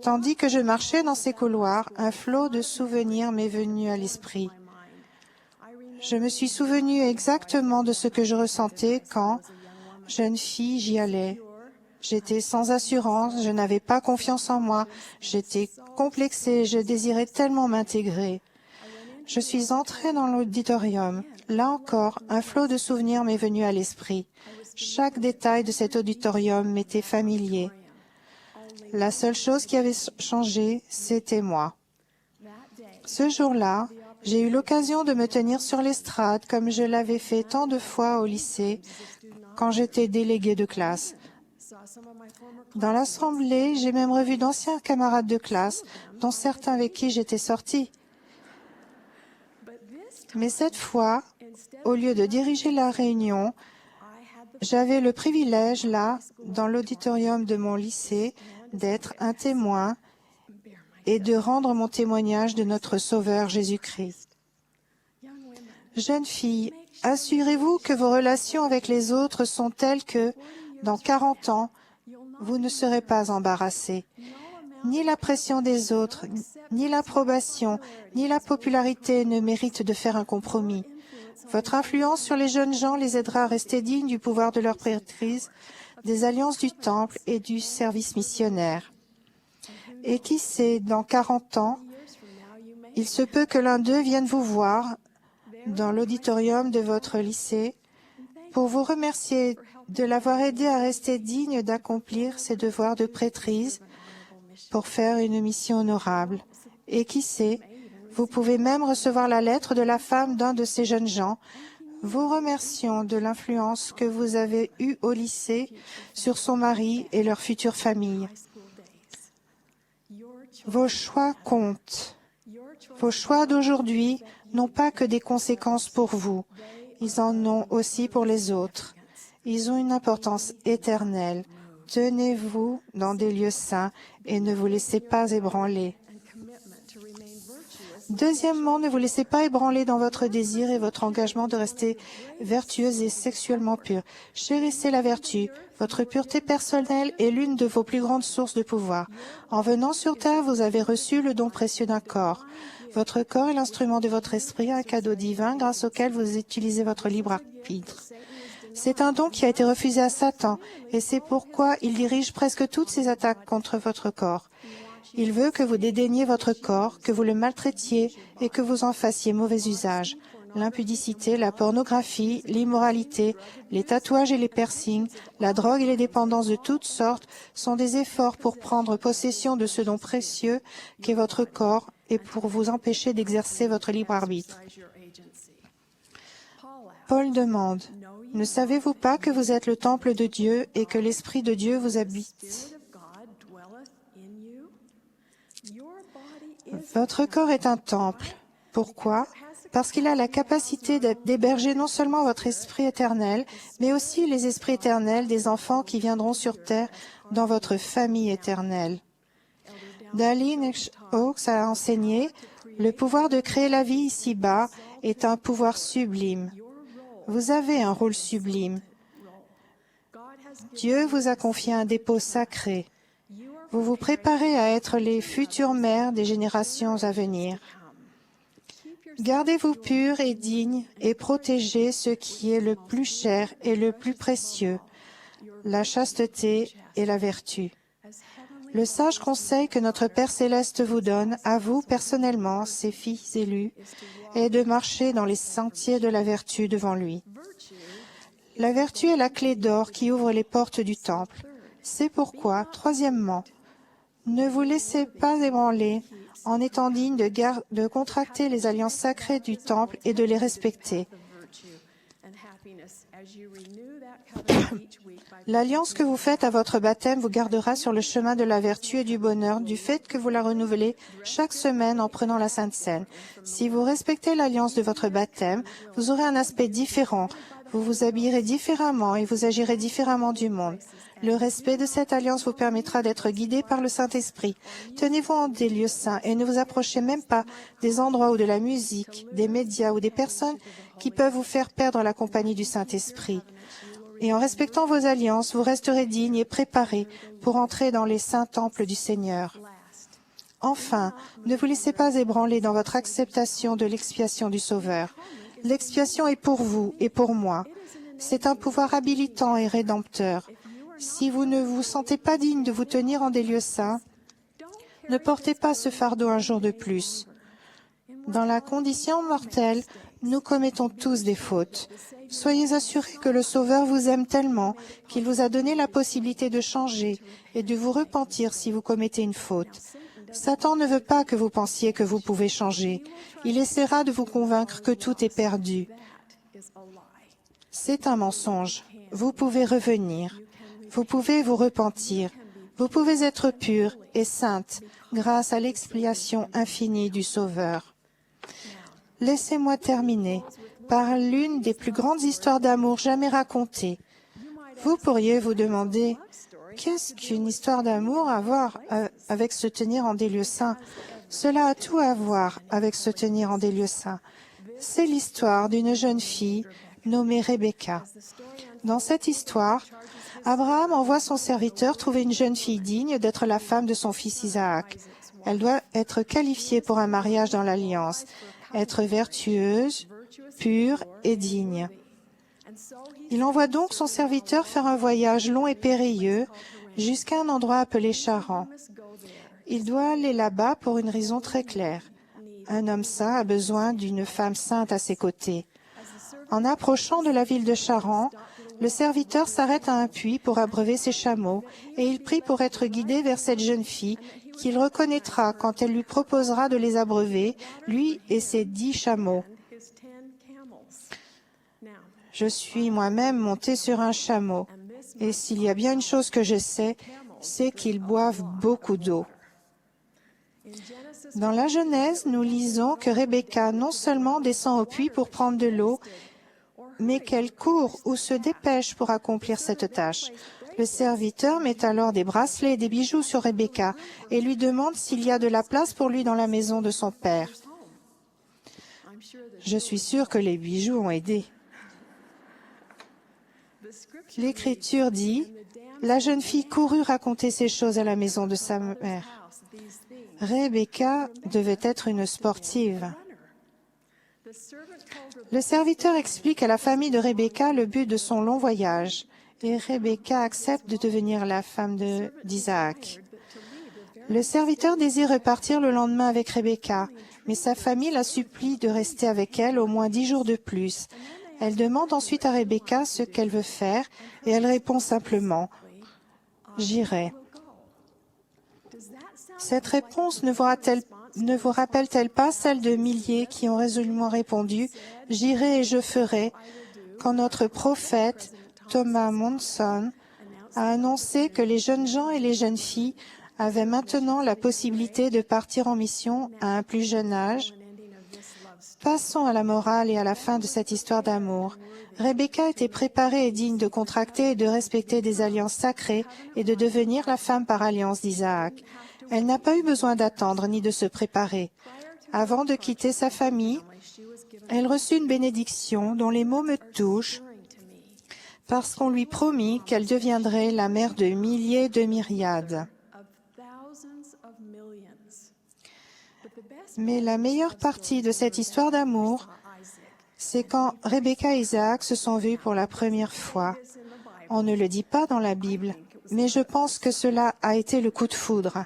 B: Tandis que je marchais dans ces couloirs, un flot de souvenirs m'est venu à l'esprit. Je me suis souvenu exactement de ce que je ressentais quand, jeune fille, j'y allais. J'étais sans assurance, je n'avais pas confiance en moi, j'étais complexée, je désirais tellement m'intégrer. Je suis entrée dans l'auditorium. Là encore, un flot de souvenirs m'est venu à l'esprit. Chaque détail de cet auditorium m'était familier. La seule chose qui avait changé, c'était moi. Ce jour-là, j'ai eu l'occasion de me tenir sur l'estrade comme je l'avais fait tant de fois au lycée quand j'étais déléguée de classe. Dans l'assemblée, j'ai même revu d'anciens camarades de classe, dont certains avec qui j'étais sortie. Mais cette fois, au lieu de diriger la réunion, J'avais le privilège, là, dans l'auditorium de mon lycée, d'être un témoin et de rendre mon témoignage de notre Sauveur Jésus-Christ. Jeunes filles, assurez-vous que vos relations avec les autres sont telles que, dans 40 ans, vous ne serez pas embarrassées. Ni la pression des autres, ni l'approbation, ni la popularité ne méritent de faire un compromis. Votre influence sur les jeunes gens les aidera à rester dignes du pouvoir de leur prêtrise, des alliances du Temple et du service missionnaire. Et qui sait, dans 40 ans, il se peut que l'un d'eux vienne vous voir dans l'auditorium de votre lycée pour vous remercier de l'avoir aidé à rester digne d'accomplir ses devoirs de prêtrise pour faire une mission honorable. Et qui sait, vous pouvez même recevoir la lettre de la femme d'un de ces jeunes gens, vous remerciant de l'influence que vous avez eue au lycée sur son mari et leur future famille. Vos choix comptent. Vos choix d'aujourd'hui n'ont pas que des conséquences pour vous, ils en ont aussi pour les autres. Ils ont une importance éternelle. Tenez-vous dans des lieux saints et ne vous laissez pas ébranler. Deuxièmement, ne vous laissez pas ébranler dans votre désir et votre engagement de rester vertueuse et sexuellement pure. Chérissez la vertu. Votre pureté personnelle est l'une de vos plus grandes sources de pouvoir. En venant sur terre, vous avez reçu le don précieux d'un corps. Votre corps est l'instrument de votre esprit, un cadeau divin grâce auquel vous utilisez votre libre arbitre. C'est un don qui a été refusé à Satan, et c'est pourquoi il dirige presque toutes ses attaques contre votre corps. Il veut que vous dédaigniez votre corps, que vous le maltraitiez et que vous en fassiez mauvais usage. L'impudicité, la pornographie, l'immoralité, les tatouages et les piercings, la drogue et les dépendances de toutes sortes sont des efforts pour prendre possession de ce don précieux qu'est votre corps et pour vous empêcher d'exercer votre libre arbitre. Paul demande, « Ne savez-vous pas que vous êtes le temple de Dieu et que l'Esprit de Dieu vous habite? Votre corps est un temple. Pourquoi? Parce qu'il a la capacité d'héberger non seulement votre esprit éternel, mais aussi les esprits éternels des enfants qui viendront sur terre dans votre famille éternelle. Dallin Oaks a enseigné, le pouvoir de créer la vie ici-bas est un pouvoir sublime. Vous avez un rôle sublime. Dieu vous a confié un dépôt sacré. Vous vous préparez à être les futures mères des générations à venir. Gardez-vous purs et dignes et protégez ce qui est le plus cher et le plus précieux, la chasteté et la vertu. Le sage conseil que notre Père céleste vous donne, à vous personnellement, ses fils élus, est de marcher dans les sentiers de la vertu devant lui. La vertu est la clé d'or qui ouvre les portes du temple. C'est pourquoi, troisièmement, ne vous laissez pas ébranler en étant digne de contracter les alliances sacrées du temple et de les respecter. L'alliance que vous faites à votre baptême vous gardera sur le chemin de la vertu et du bonheur du fait que vous la renouvelez chaque semaine en prenant la Sainte Seine. Si vous respectez l'alliance de votre baptême, vous aurez un aspect différent, vous vous habillerez différemment et vous agirez différemment du monde. Le respect de cette alliance vous permettra d'être guidé par le Saint-Esprit. Tenez-vous en des lieux saints et ne vous approchez même pas des endroits ou de la musique, des médias ou des personnes qui peuvent vous faire perdre la compagnie du Saint-Esprit. Et en respectant vos alliances, vous resterez dignes et préparés pour entrer dans les saints temples du Seigneur. Enfin, ne vous laissez pas ébranler dans votre acceptation de l'expiation du Sauveur. L'expiation est pour vous et pour moi. C'est un pouvoir habilitant et rédempteur. Si vous ne vous sentez pas digne de vous tenir en des lieux saints, ne portez pas ce fardeau un jour de plus. Dans la condition mortelle, nous commettons tous des fautes. Soyez assurés que le Sauveur vous aime tellement qu'il vous a donné la possibilité de changer et de vous repentir si vous commettez une faute. Satan ne veut pas que vous pensiez que vous pouvez changer. Il essaiera de vous convaincre que tout est perdu. C'est un mensonge. Vous pouvez revenir. Vous pouvez vous repentir. Vous pouvez être pure et sainte grâce à l'expiation infinie du Sauveur. Laissez-moi terminer par l'une des plus grandes histoires d'amour jamais racontées. Vous pourriez vous demander, qu'est-ce qu'une histoire d'amour a à voir avec se tenir en des lieux saints? Cela a tout à voir avec se tenir en des lieux saints. C'est l'histoire d'une jeune fille nommée Rebecca. Dans cette histoire, Abraham envoie son serviteur trouver une jeune fille digne d'être la femme de son fils Isaac. Elle doit être qualifiée pour un mariage dans l'alliance, être vertueuse, pure et digne. Il envoie donc son serviteur faire un voyage long et périlleux jusqu'à un endroit appelé Charan. Il doit aller là-bas pour une raison très claire. Un homme saint a besoin d'une femme sainte à ses côtés. En approchant de la ville de Charan, le serviteur s'arrête à un puits pour abreuver ses chameaux et il prie pour être guidé vers cette jeune fille qu'il reconnaîtra quand elle lui proposera de les abreuver, lui et ses 10 chameaux. Je suis moi-même monté sur un chameau et s'il y a bien une chose que je sais, c'est qu'ils boivent beaucoup d'eau. Dans la Genèse, nous lisons que Rebecca non seulement descend au puits pour prendre de l'eau, mais qu'elle court ou se dépêche pour accomplir cette tâche. Le serviteur met alors des bracelets et des bijoux sur Rebecca et lui demande s'il y a de la place pour lui dans la maison de son père. Je suis sûre que les bijoux ont aidé. L'Écriture dit, « La jeune fille courut raconter ces choses à la maison de sa mère. » Rebecca devait être une sportive. Le serviteur explique à la famille de Rebecca le but de son long voyage et Rebecca accepte de devenir la femme d'Isaac. Le serviteur désire repartir le lendemain avec Rebecca, mais sa famille la supplie de rester avec elle au moins 10 jours de plus. Elle demande ensuite à Rebecca ce qu'elle veut faire et elle répond simplement « J'irai ». Cette réponse ne vous rappelle-t-elle pas celle de milliers qui ont résolument répondu « J'irai et je ferai » quand notre prophète Thomas Monson a annoncé que les jeunes gens et les jeunes filles avaient maintenant la possibilité de partir en mission à un plus jeune âge? Passons à la morale et à la fin de cette histoire d'amour. Rebecca était préparée et digne de contracter et de respecter des alliances sacrées et de devenir la femme par alliance d'Isaac. Elle n'a pas eu besoin d'attendre ni de se préparer. Avant de quitter sa famille, elle reçut une bénédiction dont les mots me touchent parce qu'on lui promit qu'elle deviendrait la mère de milliers de myriades. Mais la meilleure partie de cette histoire d'amour, c'est quand Rebecca et Isaac se sont vus pour la première fois. On ne le dit pas dans la Bible, mais je pense que cela a été le coup de foudre.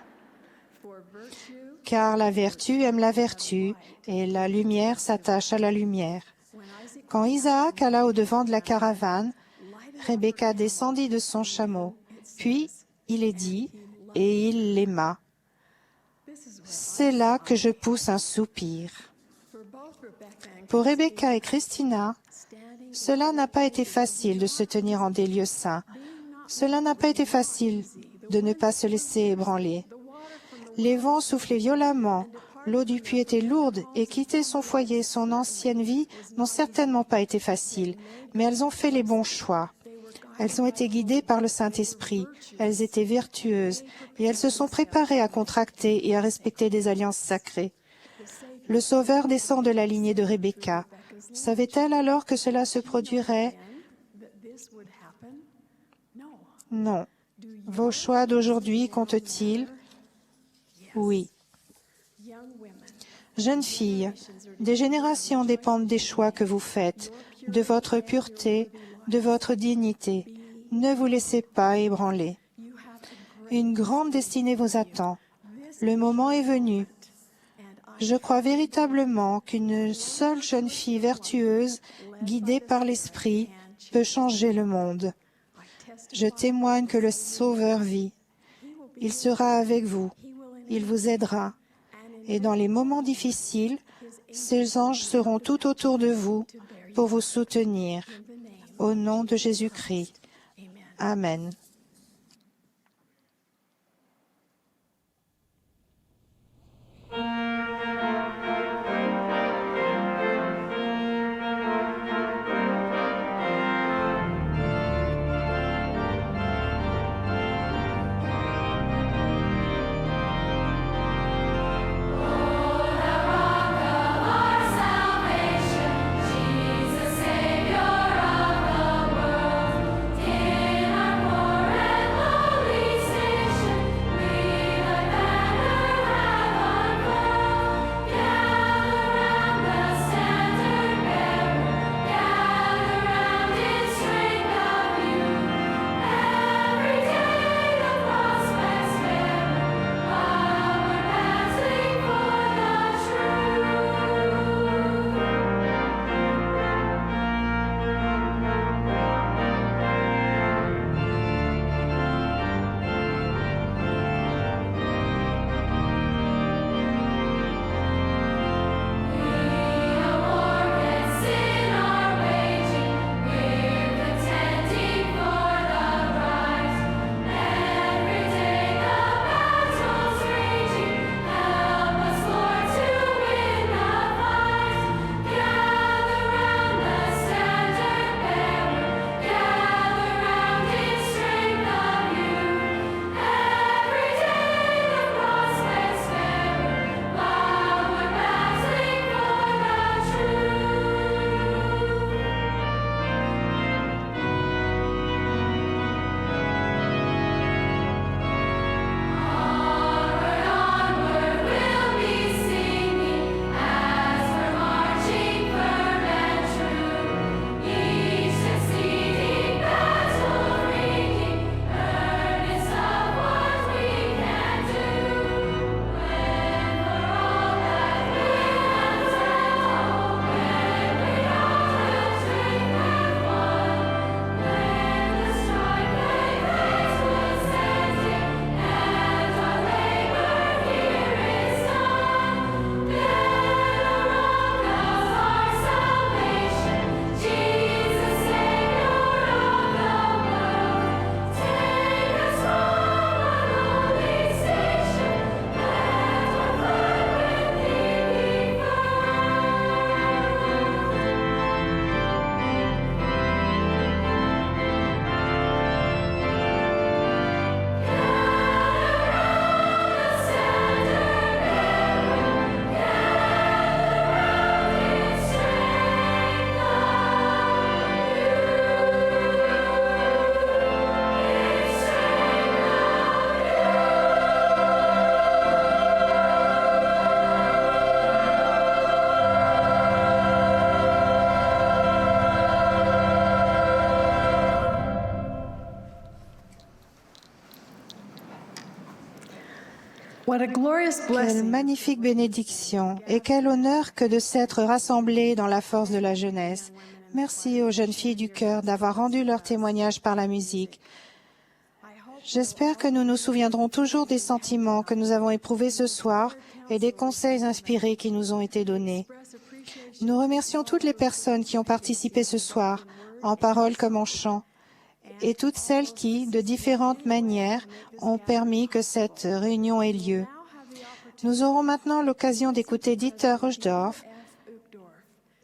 B: Car la vertu aime la vertu et la lumière s'attache à la lumière. Quand Isaac alla au-devant de la caravane, Rebecca descendit de son chameau. Puis il est dit, et il l'aima. C'est là que je pousse un soupir. Pour Rebecca et Christina, cela n'a pas été facile de se tenir en des lieux saints. Cela n'a pas été facile de ne pas se laisser ébranler. Les vents soufflaient violemment, l'eau du puits était lourde et quitter son foyer, son ancienne vie n'ont certainement pas été faciles, mais elles ont fait les bons choix. Elles ont été guidées par le Saint-Esprit, elles étaient vertueuses et elles se sont préparées à contracter et à respecter des alliances sacrées. Le Sauveur descend de la lignée de Rebecca. Savait-elle alors que cela se produirait? Non. Vos choix d'aujourd'hui comptent-ils? Oui. Jeunes filles, des générations dépendent des choix que vous faites, de votre pureté, de votre dignité. Ne vous laissez pas ébranler. Une grande destinée vous attend. Le moment est venu. Je crois véritablement qu'une seule jeune fille vertueuse, guidée par l'Esprit, peut changer le monde. Je témoigne que le Sauveur vit. Il sera avec vous. Il vous aidera. Et dans les moments difficiles, ses anges seront tout autour de vous pour vous soutenir. Au nom de Jésus-Christ. Amen.
A: What a glorious
B: Quelle
A: blessing
B: magnifique bénédiction et quel honneur que de s'être rassemblés dans la force de la jeunesse. Merci aux jeunes filles du cœur d'avoir rendu leur témoignage par la musique. J'espère que nous nous souviendrons toujours des sentiments que nous avons éprouvés ce soir et des conseils inspirés qui nous ont été donnés. Nous remercions toutes les personnes qui ont participé ce soir, en parole comme en chant, et toutes celles qui, de différentes manières, ont permis que cette réunion ait lieu. Nous aurons maintenant l'occasion d'écouter Dieter Uchtdorf,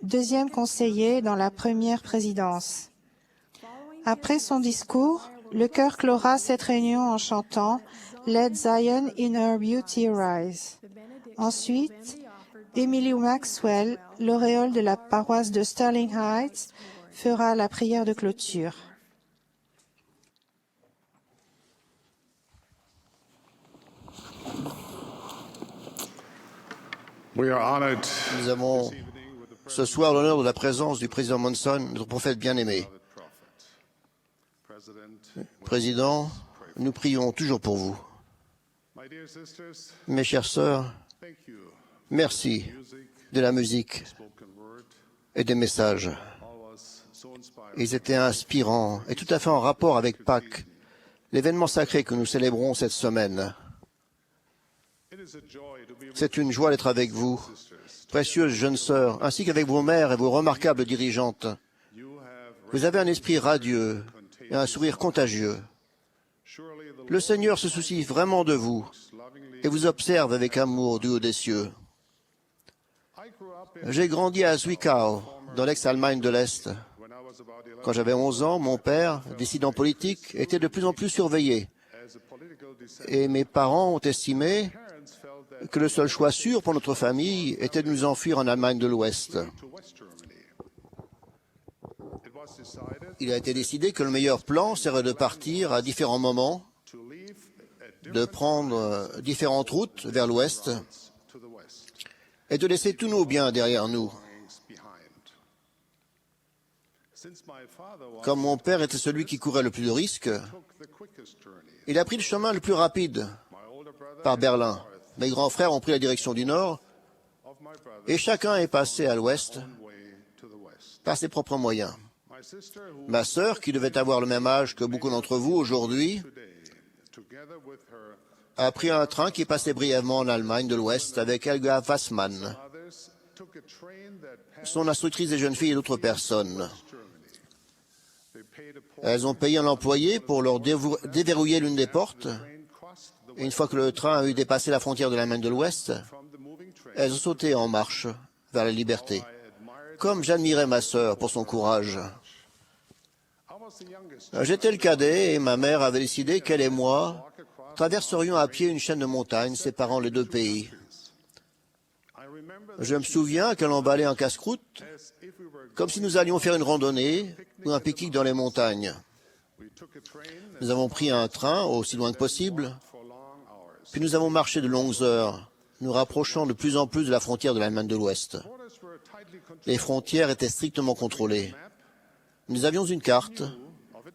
B: deuxième conseiller dans la première présidence. Après son discours, le chœur clora cette réunion en chantant « Let Zion in her beauty rise ». Ensuite, Emily Maxwell, l'auréole de la paroisse de Sterling Heights, fera la prière de clôture.
G: Nous avons ce soir l'honneur de la présence du président Monson, notre prophète bien-aimé. Président, nous prions toujours pour vous. Mes chères sœurs, merci de la musique et des messages. Ils étaient inspirants et tout à fait en rapport avec Pâques, l'événement sacré que nous célébrons cette semaine. C'est une joie d'être avec vous, précieuses jeunes sœurs, ainsi qu'avec vos mères et vos remarquables dirigeantes. Vous avez un esprit radieux et un sourire contagieux. Le Seigneur se soucie vraiment de vous et vous observe avec amour du haut des cieux. J'ai grandi à Zwickau, dans l'ex-Allemagne de l'Est. Quand j'avais 11 ans, mon père, dissident politique, était de plus en plus surveillé. Et mes parents ont estimé que le seul choix sûr pour notre famille était de nous enfuir en Allemagne de l'Ouest. Il a été décidé que le meilleur plan serait de partir à différents moments, de prendre différentes routes vers l'Ouest et de laisser tous nos biens derrière nous. Comme mon père était celui qui courait le plus de risques, il a pris le chemin le plus rapide par Berlin. Mes grands frères ont pris la direction du nord et chacun est passé à l'ouest par ses propres moyens. Ma sœur, qui devait avoir le même âge que beaucoup d'entre vous aujourd'hui, a pris un train qui passait brièvement en Allemagne de l'Ouest avec Helga Wassmann, son instructrice des jeunes filles et d'autres personnes. Elles ont payé un employé pour leur déverrouiller l'une des portes. Et une fois que le train a eu dépassé la frontière de l'Allemagne de l'Ouest, elles ont sauté en marche vers la liberté. Comme j'admirais ma sœur pour son courage. J'étais le cadet et ma mère avait décidé qu'elle et moi traverserions à pied une chaîne de montagnes séparant les deux pays. Je me souviens qu'elle emballait un casse-croûte comme si nous allions faire une randonnée ou un pique-nique dans les montagnes. Nous avons pris un train aussi loin que possible, puis nous avons marché de longues heures, nous rapprochant de plus en plus de la frontière de l'Allemagne de l'Ouest. Les frontières étaient strictement contrôlées. Nous avions une carte,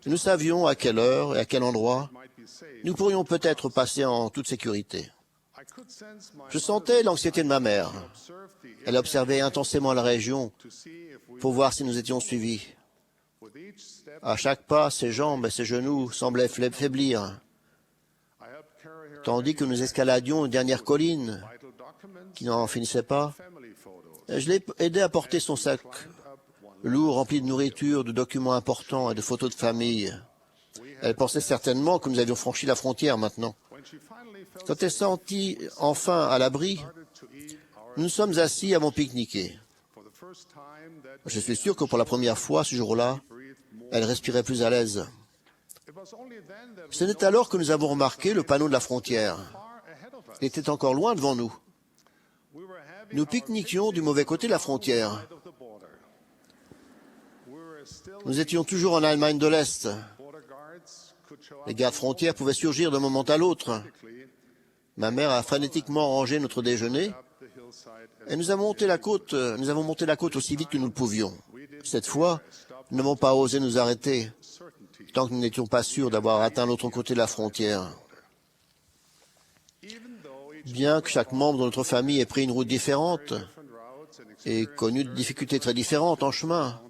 G: nous savions à quelle heure et à quel endroit nous pourrions peut-être passer en toute sécurité. Je sentais l'anxiété de ma mère. Elle observait intensément la région pour voir si nous étions suivis. À chaque pas, ses jambes et ses genoux semblaient faiblir, tandis que nous escaladions une dernière colline qui n'en finissait pas. Je l'ai aidé à porter son sac lourd, rempli de nourriture, de documents importants et de photos de famille. Elle pensait certainement que nous avions franchi la frontière maintenant. Quand elle s'est sentie enfin à l'abri, nous nous sommes assis à mon pique-niquer. Je suis sûr que pour la première fois ce jour-là, elle respirait plus à l'aise. Ce n'est alors que nous avons remarqué le panneau de la frontière. Il était encore loin devant nous. Nous pique-niquions du mauvais côté de la frontière. Nous étions toujours en Allemagne de l'Est. Les gardes frontières pouvaient surgir d'un moment à l'autre. Ma mère a frénétiquement rangé notre déjeuner et nous avons monté la côte aussi vite que nous le pouvions. Cette fois, nous n'avons pas osé nous arrêter tant que nous n'étions pas sûrs d'avoir atteint l'autre côté de la frontière. Bien que chaque membre de notre famille ait pris une route différente et connu de difficultés très différentes en chemin,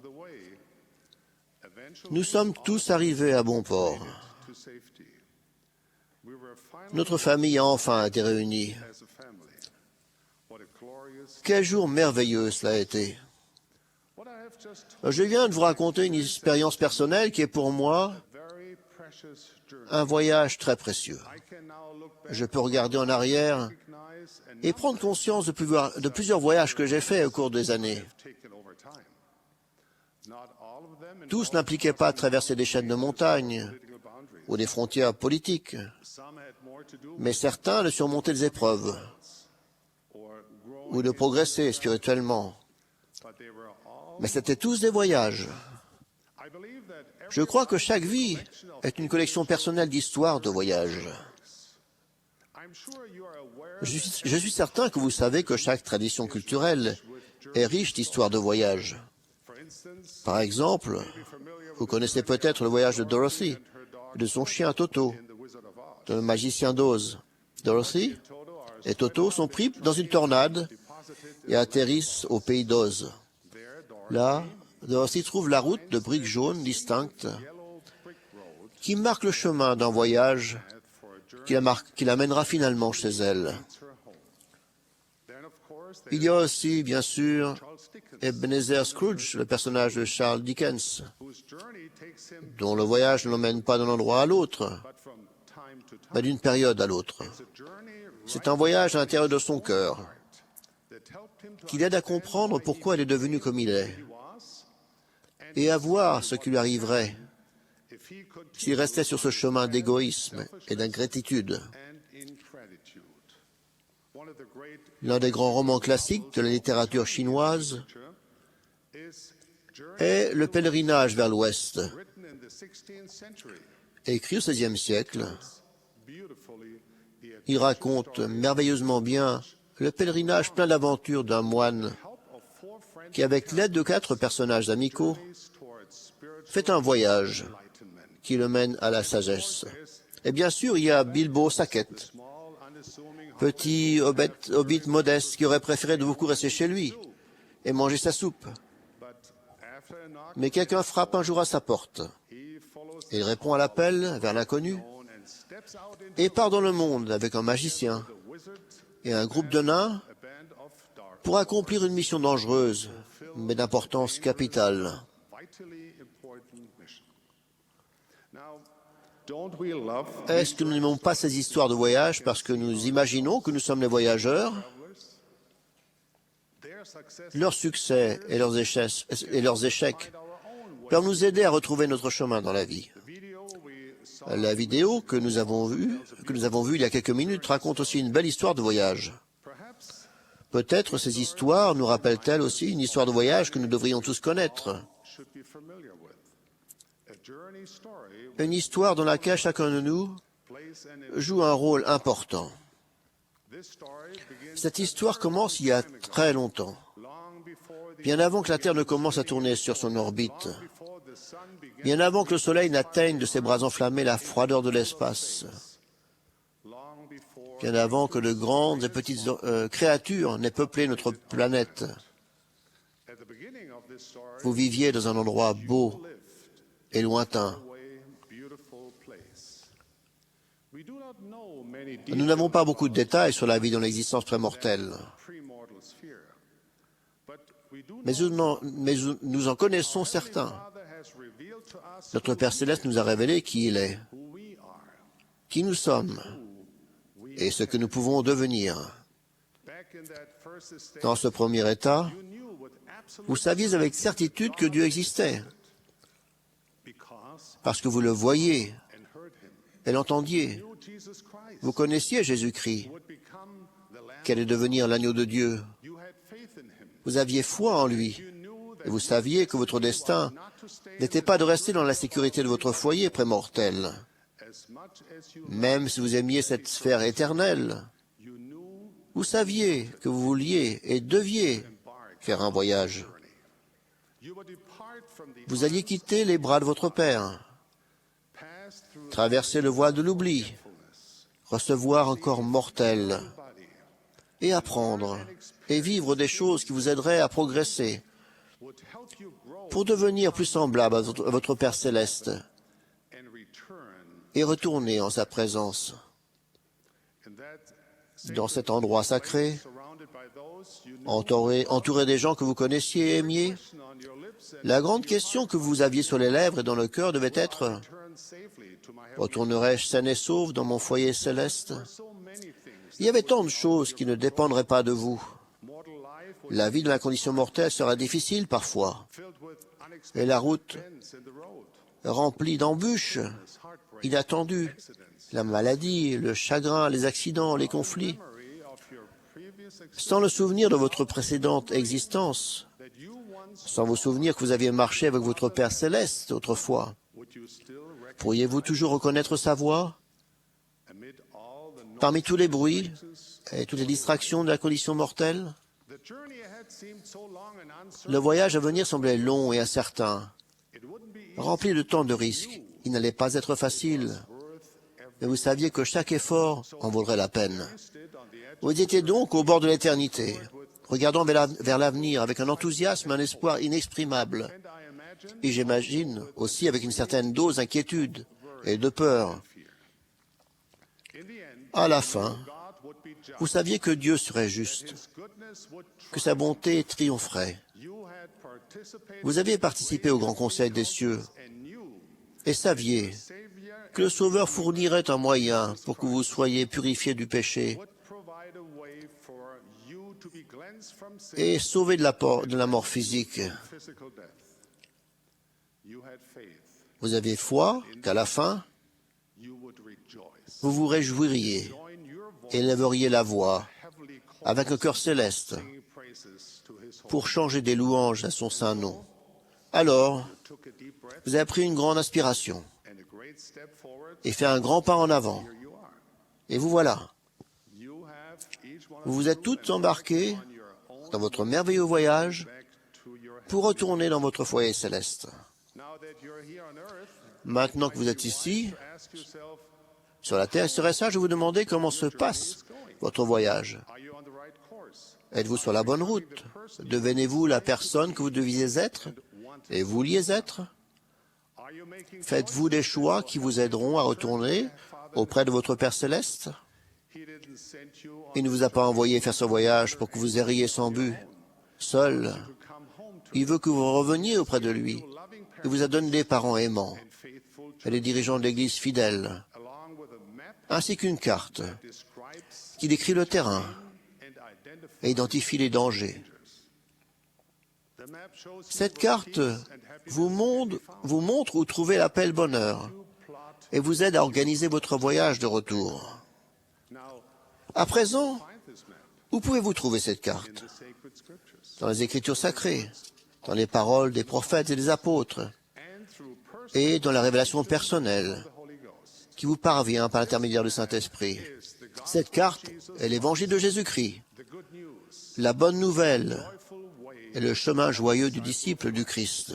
G: nous sommes tous arrivés à bon port. Notre famille a enfin été réunie. Quel jour merveilleux cela a été. Je viens de vous raconter une expérience personnelle qui est pour moi un voyage très précieux. Je peux regarder en arrière et prendre conscience de plusieurs voyages que j'ai faits au cours des années. Tous n'impliquaient pas de traverser des chaînes de montagnes ou des frontières politiques, mais certains de surmonter des épreuves ou de progresser spirituellement. Mais c'était tous des voyages. Je crois que chaque vie est une collection personnelle d'histoires de voyages. Je suis certain que vous savez que chaque tradition culturelle est riche d'histoires de voyages. Par exemple, vous connaissez peut-être le voyage de Dorothy et de son chien Toto, de le magicien d'Oz. Dorothy et Toto sont pris dans une tornade et atterrissent au pays d'Oz. Là, Dorothy trouve la route de briques jaunes distinctes qui marque le chemin d'un voyage qui l'amènera finalement chez elle. Il y a aussi, bien sûr, Ebenezer Scrooge, le personnage de Charles Dickens, dont le voyage ne l'emmène pas d'un endroit à l'autre, mais d'une période à l'autre. C'est un voyage à l'intérieur de son cœur, qui l'aide à comprendre pourquoi il est devenu comme il est, et à voir ce qui lui arriverait s'il restait sur ce chemin d'égoïsme et d'ingratitude. L'un des grands romans classiques de la littérature chinoise est Le pèlerinage vers l'Ouest, écrit au XVIe siècle. Il raconte merveilleusement bien le pèlerinage plein d'aventures d'un moine qui, avec l'aide de 4 personnages amicaux, fait un voyage qui le mène à la sagesse. Et bien sûr, il y a Bilbo Sackett, petit hobbit modeste qui aurait préféré de beaucoup rester chez lui et manger sa soupe. Mais quelqu'un frappe un jour à sa porte. Il répond à l'appel vers l'inconnu et part dans le monde avec un magicien et un groupe de nains pour accomplir une mission dangereuse, mais d'importance capitale. Est-ce que nous n'aimons pas ces histoires de voyage parce que nous imaginons que nous sommes les voyageurs? Leur succès et leurs échecs peuvent nous aider à retrouver notre chemin dans la vie. La vidéo que nous avons vue il y a quelques minutes raconte aussi une belle histoire de voyage. Peut-être ces histoires nous rappellent-elles aussi une histoire de voyage que nous devrions tous connaître. Une histoire dans laquelle chacun de nous joue un rôle important. Cette histoire commence il y a très longtemps, bien avant que la Terre ne commence à tourner sur son orbite, bien avant que le Soleil n'atteigne de ses bras enflammés la froideur de l'espace, bien avant que de grandes et petites créatures n'aient peuplé notre planète. Vous viviez dans un endroit beau et lointain. Nous n'avons pas beaucoup de détails sur la vie dans l'existence prémortelle, mais nous en connaissons certains. Notre Père Céleste nous a révélé qui il est, qui nous sommes et ce que nous pouvons devenir. Dans ce premier état, vous saviez avec certitude que Dieu existait, parce que vous le voyiez et l'entendiez. Vous connaissiez Jésus-Christ, qui allait devenir l'agneau de Dieu. Vous aviez foi en lui, et vous saviez que votre destin n'était pas de rester dans la sécurité de votre foyer prémortel. Même si vous aimiez cette sphère éternelle, vous saviez que vous vouliez et deviez faire un voyage. Vous alliez quitter les bras de votre Père, traverser le voile de l'oubli, recevoir un corps mortel et apprendre et vivre des choses qui vous aideraient à progresser pour devenir plus semblable à votre Père céleste et retourner en sa présence. Dans cet endroit sacré, entouré des gens que vous connaissiez et aimiez, la grande question que vous aviez sur les lèvres et dans le cœur devait être « Retournerai-je sain et sauve dans mon foyer céleste ?» Il y avait tant de choses qui ne dépendraient pas de vous. La vie de la condition mortelle sera difficile parfois, et la route remplie d'embûches inattendues, la maladie, le chagrin, les accidents, les conflits. Sans le souvenir de votre précédente existence, sans vous souvenir que vous aviez marché avec votre Père céleste autrefois, pourriez-vous toujours reconnaître sa voix? Parmi tous les bruits et toutes les distractions de la condition mortelle, le voyage à venir semblait long et incertain, rempli de tant de risques. Il n'allait pas être facile, mais vous saviez que chaque effort en vaudrait la peine. Vous étiez donc au bord de l'éternité, regardant vers l'avenir avec un enthousiasme, un espoir inexprimable. Et j'imagine aussi avec une certaine dose d'inquiétude et de peur. À la fin, vous saviez que Dieu serait juste, que sa bonté triompherait. Vous aviez participé au grand conseil des cieux et saviez que le Sauveur fournirait un moyen pour que vous soyez purifiés du péché et sauvés de la mort physique. Vous aviez foi qu'à la fin, vous vous réjouiriez et lèveriez la voix avec un cœur céleste pour changer des louanges à son saint nom. Alors, vous avez pris une grande inspiration et fait un grand pas en avant. Et vous voilà. Vous vous êtes toutes embarquées dans votre merveilleux voyage pour retourner dans votre foyer céleste. Maintenant que vous êtes ici, sur la terre, serait sage de vous demander comment se passe votre voyage. Êtes-vous sur la bonne route? Devenez-vous la personne que vous deviez être et vouliez être? Faites-vous des choix qui vous aideront à retourner auprès de votre Père céleste? Il ne vous a pas envoyé faire ce voyage pour que vous erriez sans but, seul. Il veut que vous reveniez auprès de lui. Il vous a donné des parents aimants et des dirigeants de l'Église fidèles, ainsi qu'une carte qui décrit le terrain et identifie les dangers. Cette carte vous montre où trouver la paix et le bonheur et vous aide à organiser votre voyage de retour. À présent, où pouvez-vous trouver cette carte? Dans les Écritures sacrées, dans les paroles des prophètes et des apôtres, et dans la révélation personnelle qui vous parvient par l'intermédiaire du Saint-Esprit. Cette carte est l'Évangile de Jésus-Christ, la bonne nouvelle et le chemin joyeux du disciple du Christ.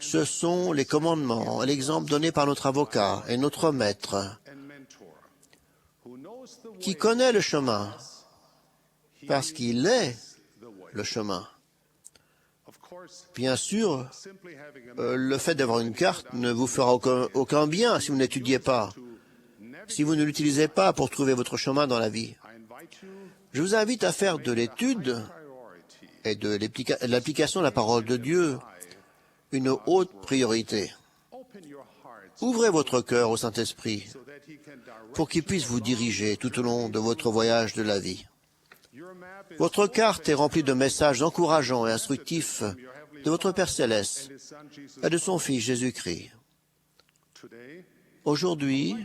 G: Ce sont les commandements et l'exemple donné par notre avocat et notre maître, qui connaît le chemin, parce qu'il est le chemin. Bien sûr, le fait d'avoir une carte ne vous fera aucun bien si vous n'étudiez pas, si vous ne l'utilisez pas pour trouver votre chemin dans la vie. Je vous invite à faire de l'étude et de l'application de la parole de Dieu une haute priorité. Ouvrez votre cœur au Saint-Esprit pour qu'il puisse vous diriger tout au long de votre voyage de la vie. Votre carte est remplie de messages encourageants et instructifs de votre Père céleste et de son Fils Jésus-Christ. Aujourd'hui,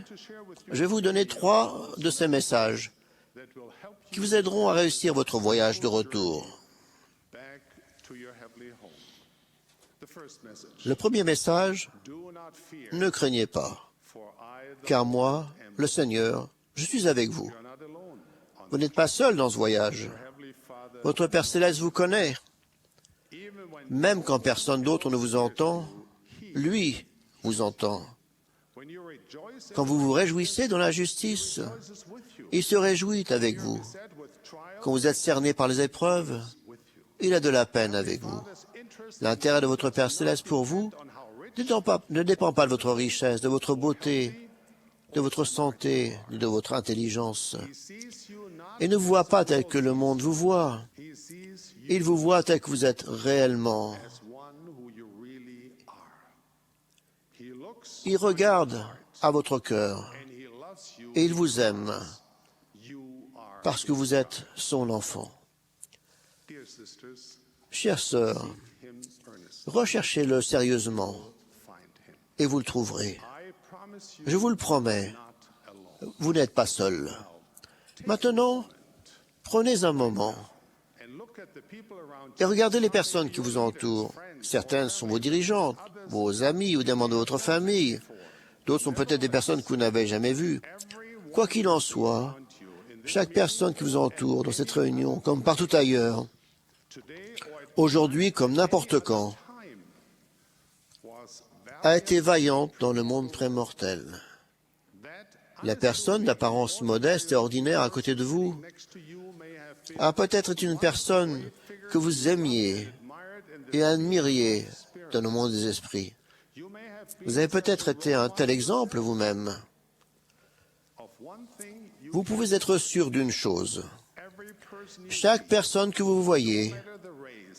G: je vais vous donner 3 de ces messages qui vous aideront à réussir votre voyage de retour. Le premier message, ne craignez pas, car moi, le Seigneur, je suis avec vous. Vous n'êtes pas seul dans ce voyage. Votre Père céleste vous connaît. Même quand personne d'autre ne vous entend, lui vous entend. Quand vous vous réjouissez dans la justice, Il se réjouit avec vous. Quand vous êtes cerné par les épreuves, il a de la peine avec vous. L'intérêt de votre Père céleste pour vous ne dépend pas de votre richesse, de votre beauté, de votre santé, ni de votre intelligence. Il ne vous voit pas tel que le monde vous voit. Il vous voit tel que vous êtes réellement. Il regarde à votre cœur et il vous aime parce que vous êtes son enfant. Chères sœurs, recherchez-le sérieusement et vous le trouverez. Je vous le promets, vous n'êtes pas seul. Maintenant, prenez un moment et regardez les personnes qui vous entourent. Certaines sont vos dirigeantes, vos amis ou des membres de votre famille. D'autres sont peut-être des personnes que vous n'avez jamais vues. Quoi qu'il en soit, chaque personne qui vous entoure dans cette réunion, comme partout ailleurs, aujourd'hui comme n'importe quand, a été vaillante dans le monde prémortel. La personne d'apparence modeste et ordinaire à côté de vous a peut-être été une personne que vous aimiez et admiriez dans le monde des esprits. Vous avez peut-être été un tel exemple vous-même. Vous pouvez être sûr d'une chose. Chaque personne que vous voyez,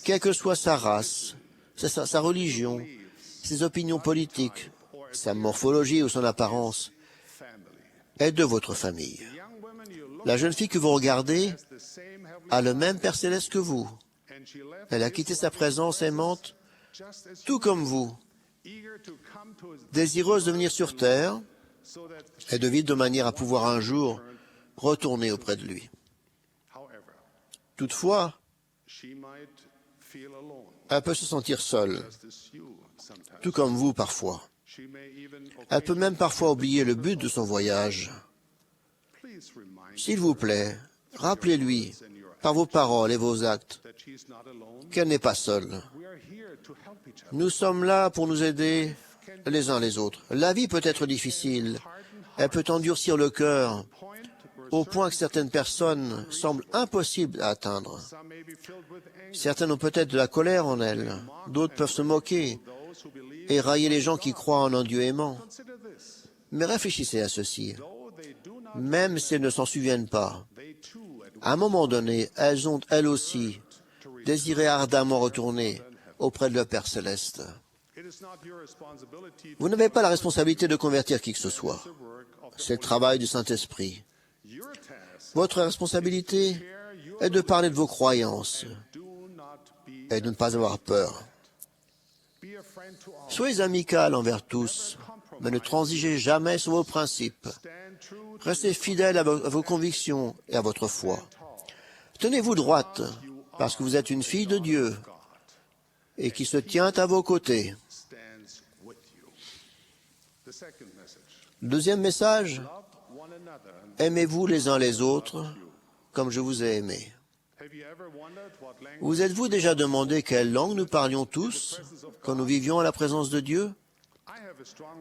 G: quelle que soit sa race, sa religion, ses opinions politiques, sa morphologie ou son apparence, est de votre famille. La jeune fille que vous regardez a le même Père céleste que vous. Elle a quitté sa présence aimante, tout comme vous, désireuse de venir sur terre et de vivre de manière à pouvoir un jour retourner auprès de lui. Toutefois, elle peut se sentir seule, tout comme vous parfois. Elle peut même parfois oublier le but de son voyage. S'il vous plaît, rappelez-lui, par vos paroles et vos actes, qu'elle n'est pas seule. Nous sommes là pour nous aider les uns les autres. La vie peut être difficile. Elle peut endurcir le cœur au point que certaines personnes semblent impossibles à atteindre. Certaines ont peut-être de la colère en elles. D'autres peuvent se moquer et railler les gens qui croient en un Dieu aimant. Mais réfléchissez à ceci. Même si elles ne s'en souviennent pas, à un moment donné, elles ont, elles aussi, désiré ardemment retourner auprès de leur Père céleste. Vous n'avez pas la responsabilité de convertir qui que ce soit. C'est le travail du Saint-Esprit. Votre responsabilité est de parler de vos croyances et de ne pas avoir peur. Soyez amical envers tous, mais ne transigez jamais sur vos principes. Restez fidèle à vos convictions et à votre foi. Tenez-vous droite, parce que vous êtes une fille de Dieu et qui se tient à vos côtés. Deuxième message, aimez-vous les uns les autres comme je vous ai aimé. Vous êtes-vous déjà demandé quelle langue nous parlions tous quand nous vivions à la présence de Dieu?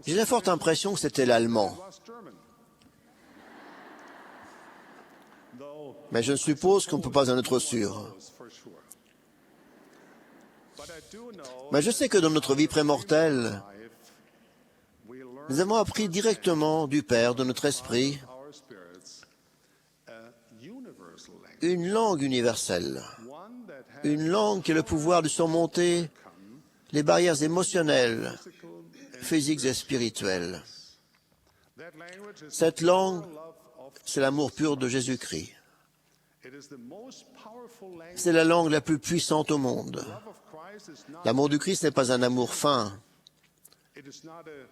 G: J'ai la forte impression que c'était l'allemand. Mais je suppose qu'on ne peut pas en être sûr. Mais je sais que dans notre vie prémortelle, nous avons appris directement du Père, de notre esprit, une langue universelle, une langue qui a le pouvoir de surmonter les barrières émotionnelles, physiques et spirituelles. Cette langue, c'est l'amour pur de Jésus-Christ. C'est la langue la plus puissante au monde. L'amour du Christ n'est pas un amour fin.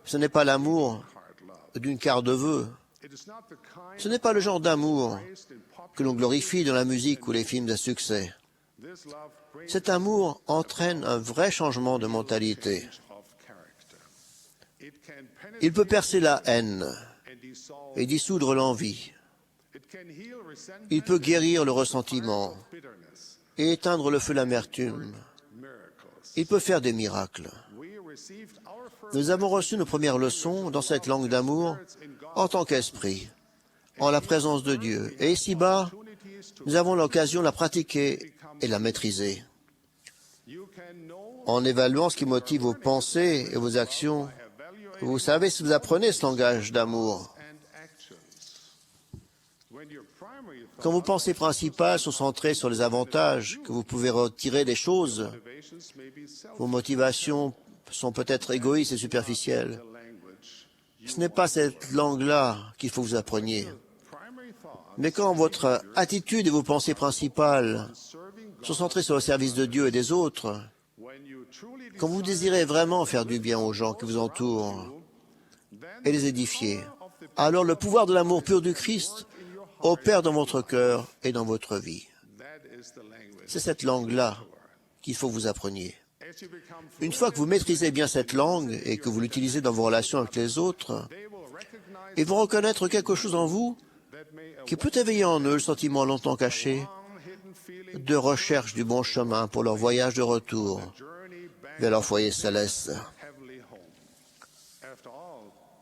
G: Ce n'est pas l'amour d'une carte de vœux. Ce n'est pas le genre d'amour que l'on glorifie dans la musique ou les films à succès. Cet amour entraîne un vrai changement de mentalité. Il peut percer la haine et dissoudre l'envie. Il peut guérir le ressentiment et éteindre le feu de l'amertume. Il peut faire des miracles. Nous avons reçu nos premières leçons dans cette langue d'amour en tant qu'esprit, en la présence de Dieu. Et ici-bas, nous avons l'occasion de la pratiquer et la maîtriser. En évaluant ce qui motive vos pensées et vos actions, vous savez si vous apprenez ce langage d'amour. Quand vos pensées principales sont centrées sur les avantages que vous pouvez retirer des choses, vos motivations sont peut-être égoïstes et superficielles. Ce n'est pas cette langue-là qu'il faut que vous appreniez. Mais quand votre attitude et vos pensées principales sont centrées sur le service de Dieu et des autres, quand vous désirez vraiment faire du bien aux gens qui vous entourent et les édifier, alors le pouvoir de l'amour pur du Christ opère dans votre cœur et dans votre vie. C'est cette langue-là qu'il faut que vous appreniez. Une fois que vous maîtrisez bien cette langue et que vous l'utilisez dans vos relations avec les autres, ils vont reconnaître quelque chose en vous qui peut éveiller en eux le sentiment longtemps caché de recherche du bon chemin pour leur voyage de retour vers leur foyer céleste.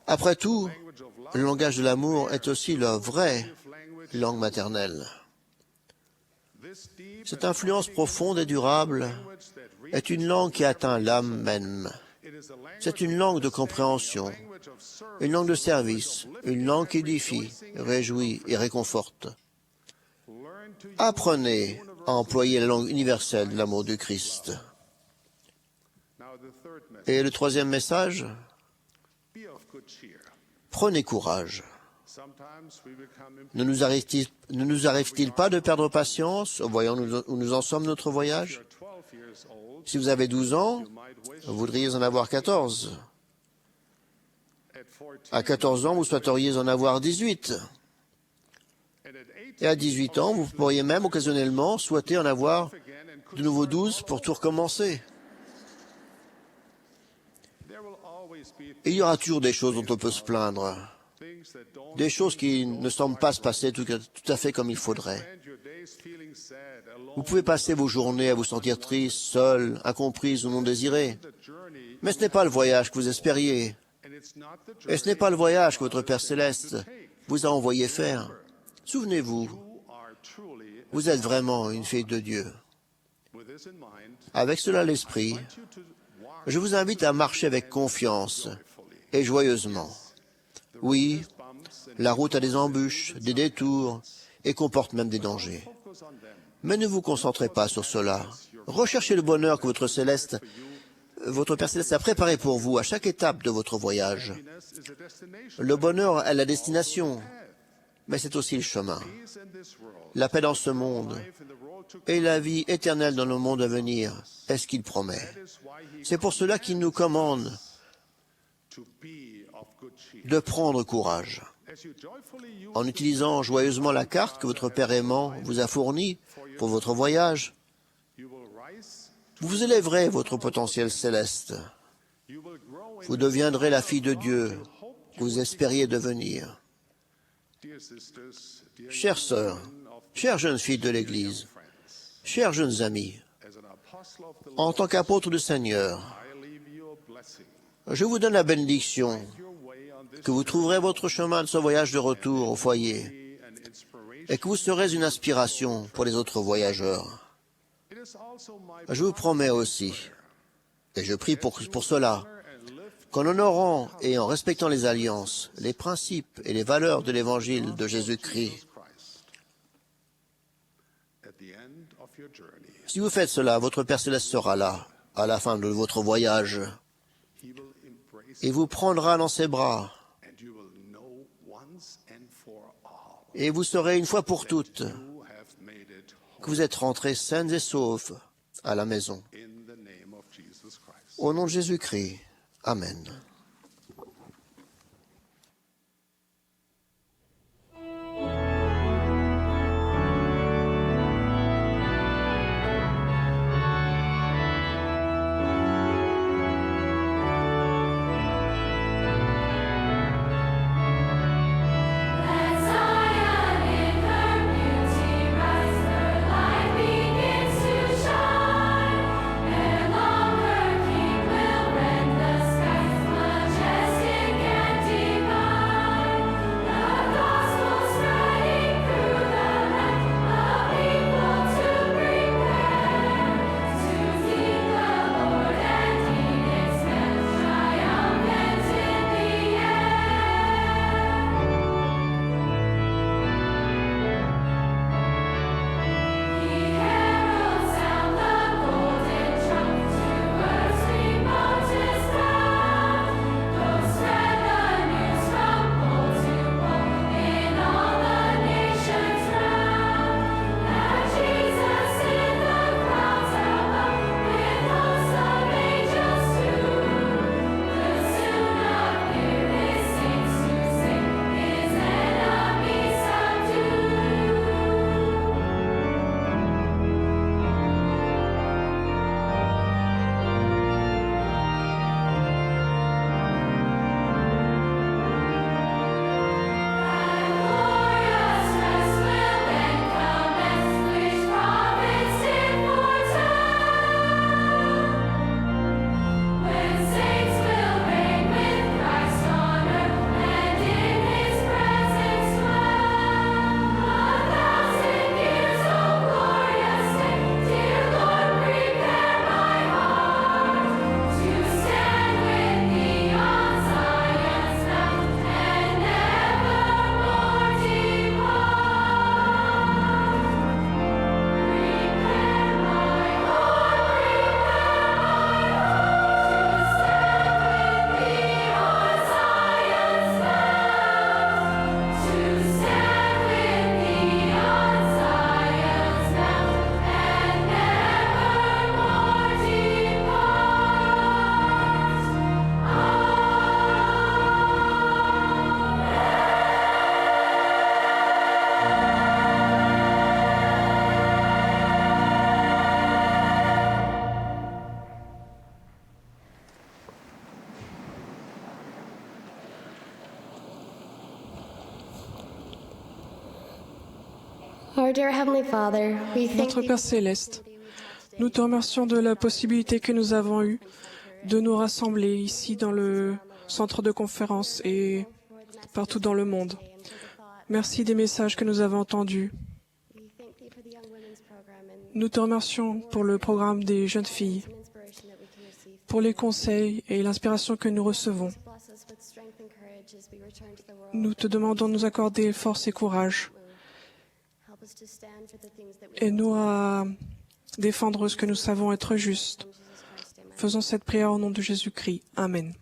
G: Après tout, le langage de l'amour est aussi leur vraie langue maternelle. Cette influence profonde et durable est une langue qui atteint l'âme même. C'est une langue de compréhension, une langue de service, une langue qui édifie, réjouit et réconforte. Apprenez à employer la langue universelle de l'amour du Christ. Et le troisième message, prenez courage. Ne nous arrive-t-il pas de perdre patience en voyant où nous en sommes notre voyage? Si vous avez 12 ans, vous voudriez en avoir 14. À 14 ans, vous souhaiteriez en avoir 18. Et à 18 ans, vous pourriez même occasionnellement souhaiter en avoir de nouveau 12 pour tout recommencer. Et il y aura toujours des choses dont on peut se plaindre. Des choses qui ne semblent pas se passer tout à fait comme il faudrait. Vous pouvez passer vos journées à vous sentir triste, seul, incomprise ou non désirée. Mais ce n'est pas le voyage que vous espériez. Et ce n'est pas le voyage que votre Père Céleste vous a envoyé faire. Souvenez-vous, vous êtes vraiment une fille de Dieu. Avec cela à l'esprit, je vous invite à marcher avec confiance et joyeusement. Oui, la route a des embûches, des détours et comporte même des dangers. Mais ne vous concentrez pas sur cela. Recherchez le bonheur que votre Père Céleste a préparé pour vous à chaque étape de votre voyage. Le bonheur est la destination, mais c'est aussi le chemin. La paix dans ce monde et la vie éternelle dans le monde à venir est ce qu'il promet. C'est pour cela qu'il nous commande de prendre courage. En utilisant joyeusement la carte que votre Père aimant vous a fournie pour votre voyage, vous élèverez votre potentiel céleste. Vous deviendrez la fille de Dieu que vous espériez devenir. Chères sœurs, chères jeunes filles de l'Église, chers jeunes amis, en tant qu'apôtre du Seigneur, je vous donne la bénédiction que vous trouverez votre chemin de ce voyage de retour au foyer et que vous serez une inspiration pour les autres voyageurs. Je vous promets aussi, et je prie pour cela, qu'en honorant et en respectant les alliances, les principes et les valeurs de l'Évangile de Jésus-Christ, si vous faites cela, votre Père Céleste sera là, à la fin de votre voyage. Il vous prendra dans ses bras, et vous saurez une fois pour toutes que vous êtes rentrés sains et saufs à la maison. Au nom de Jésus-Christ, Amen.
E: Let Zion in her beauty rise, her light begins to shine. Ere long her King will rend the skies.
H: Our dear Heavenly Father, we thank
D: Notre
H: you
D: Père céleste, nous te remercions de la possibilité que nous avons eue de nous rassembler ici dans le centre de conférence et partout dans le monde. Merci des messages que nous avons entendus. Nous te remercions pour le programme des jeunes filles, pour les conseils et l'inspiration que nous recevons. Nous te demandons de nous accorder force et courage. Aide-nous à défendre ce que nous savons être juste. Faisons cette prière au nom de Jésus-Christ. Amen.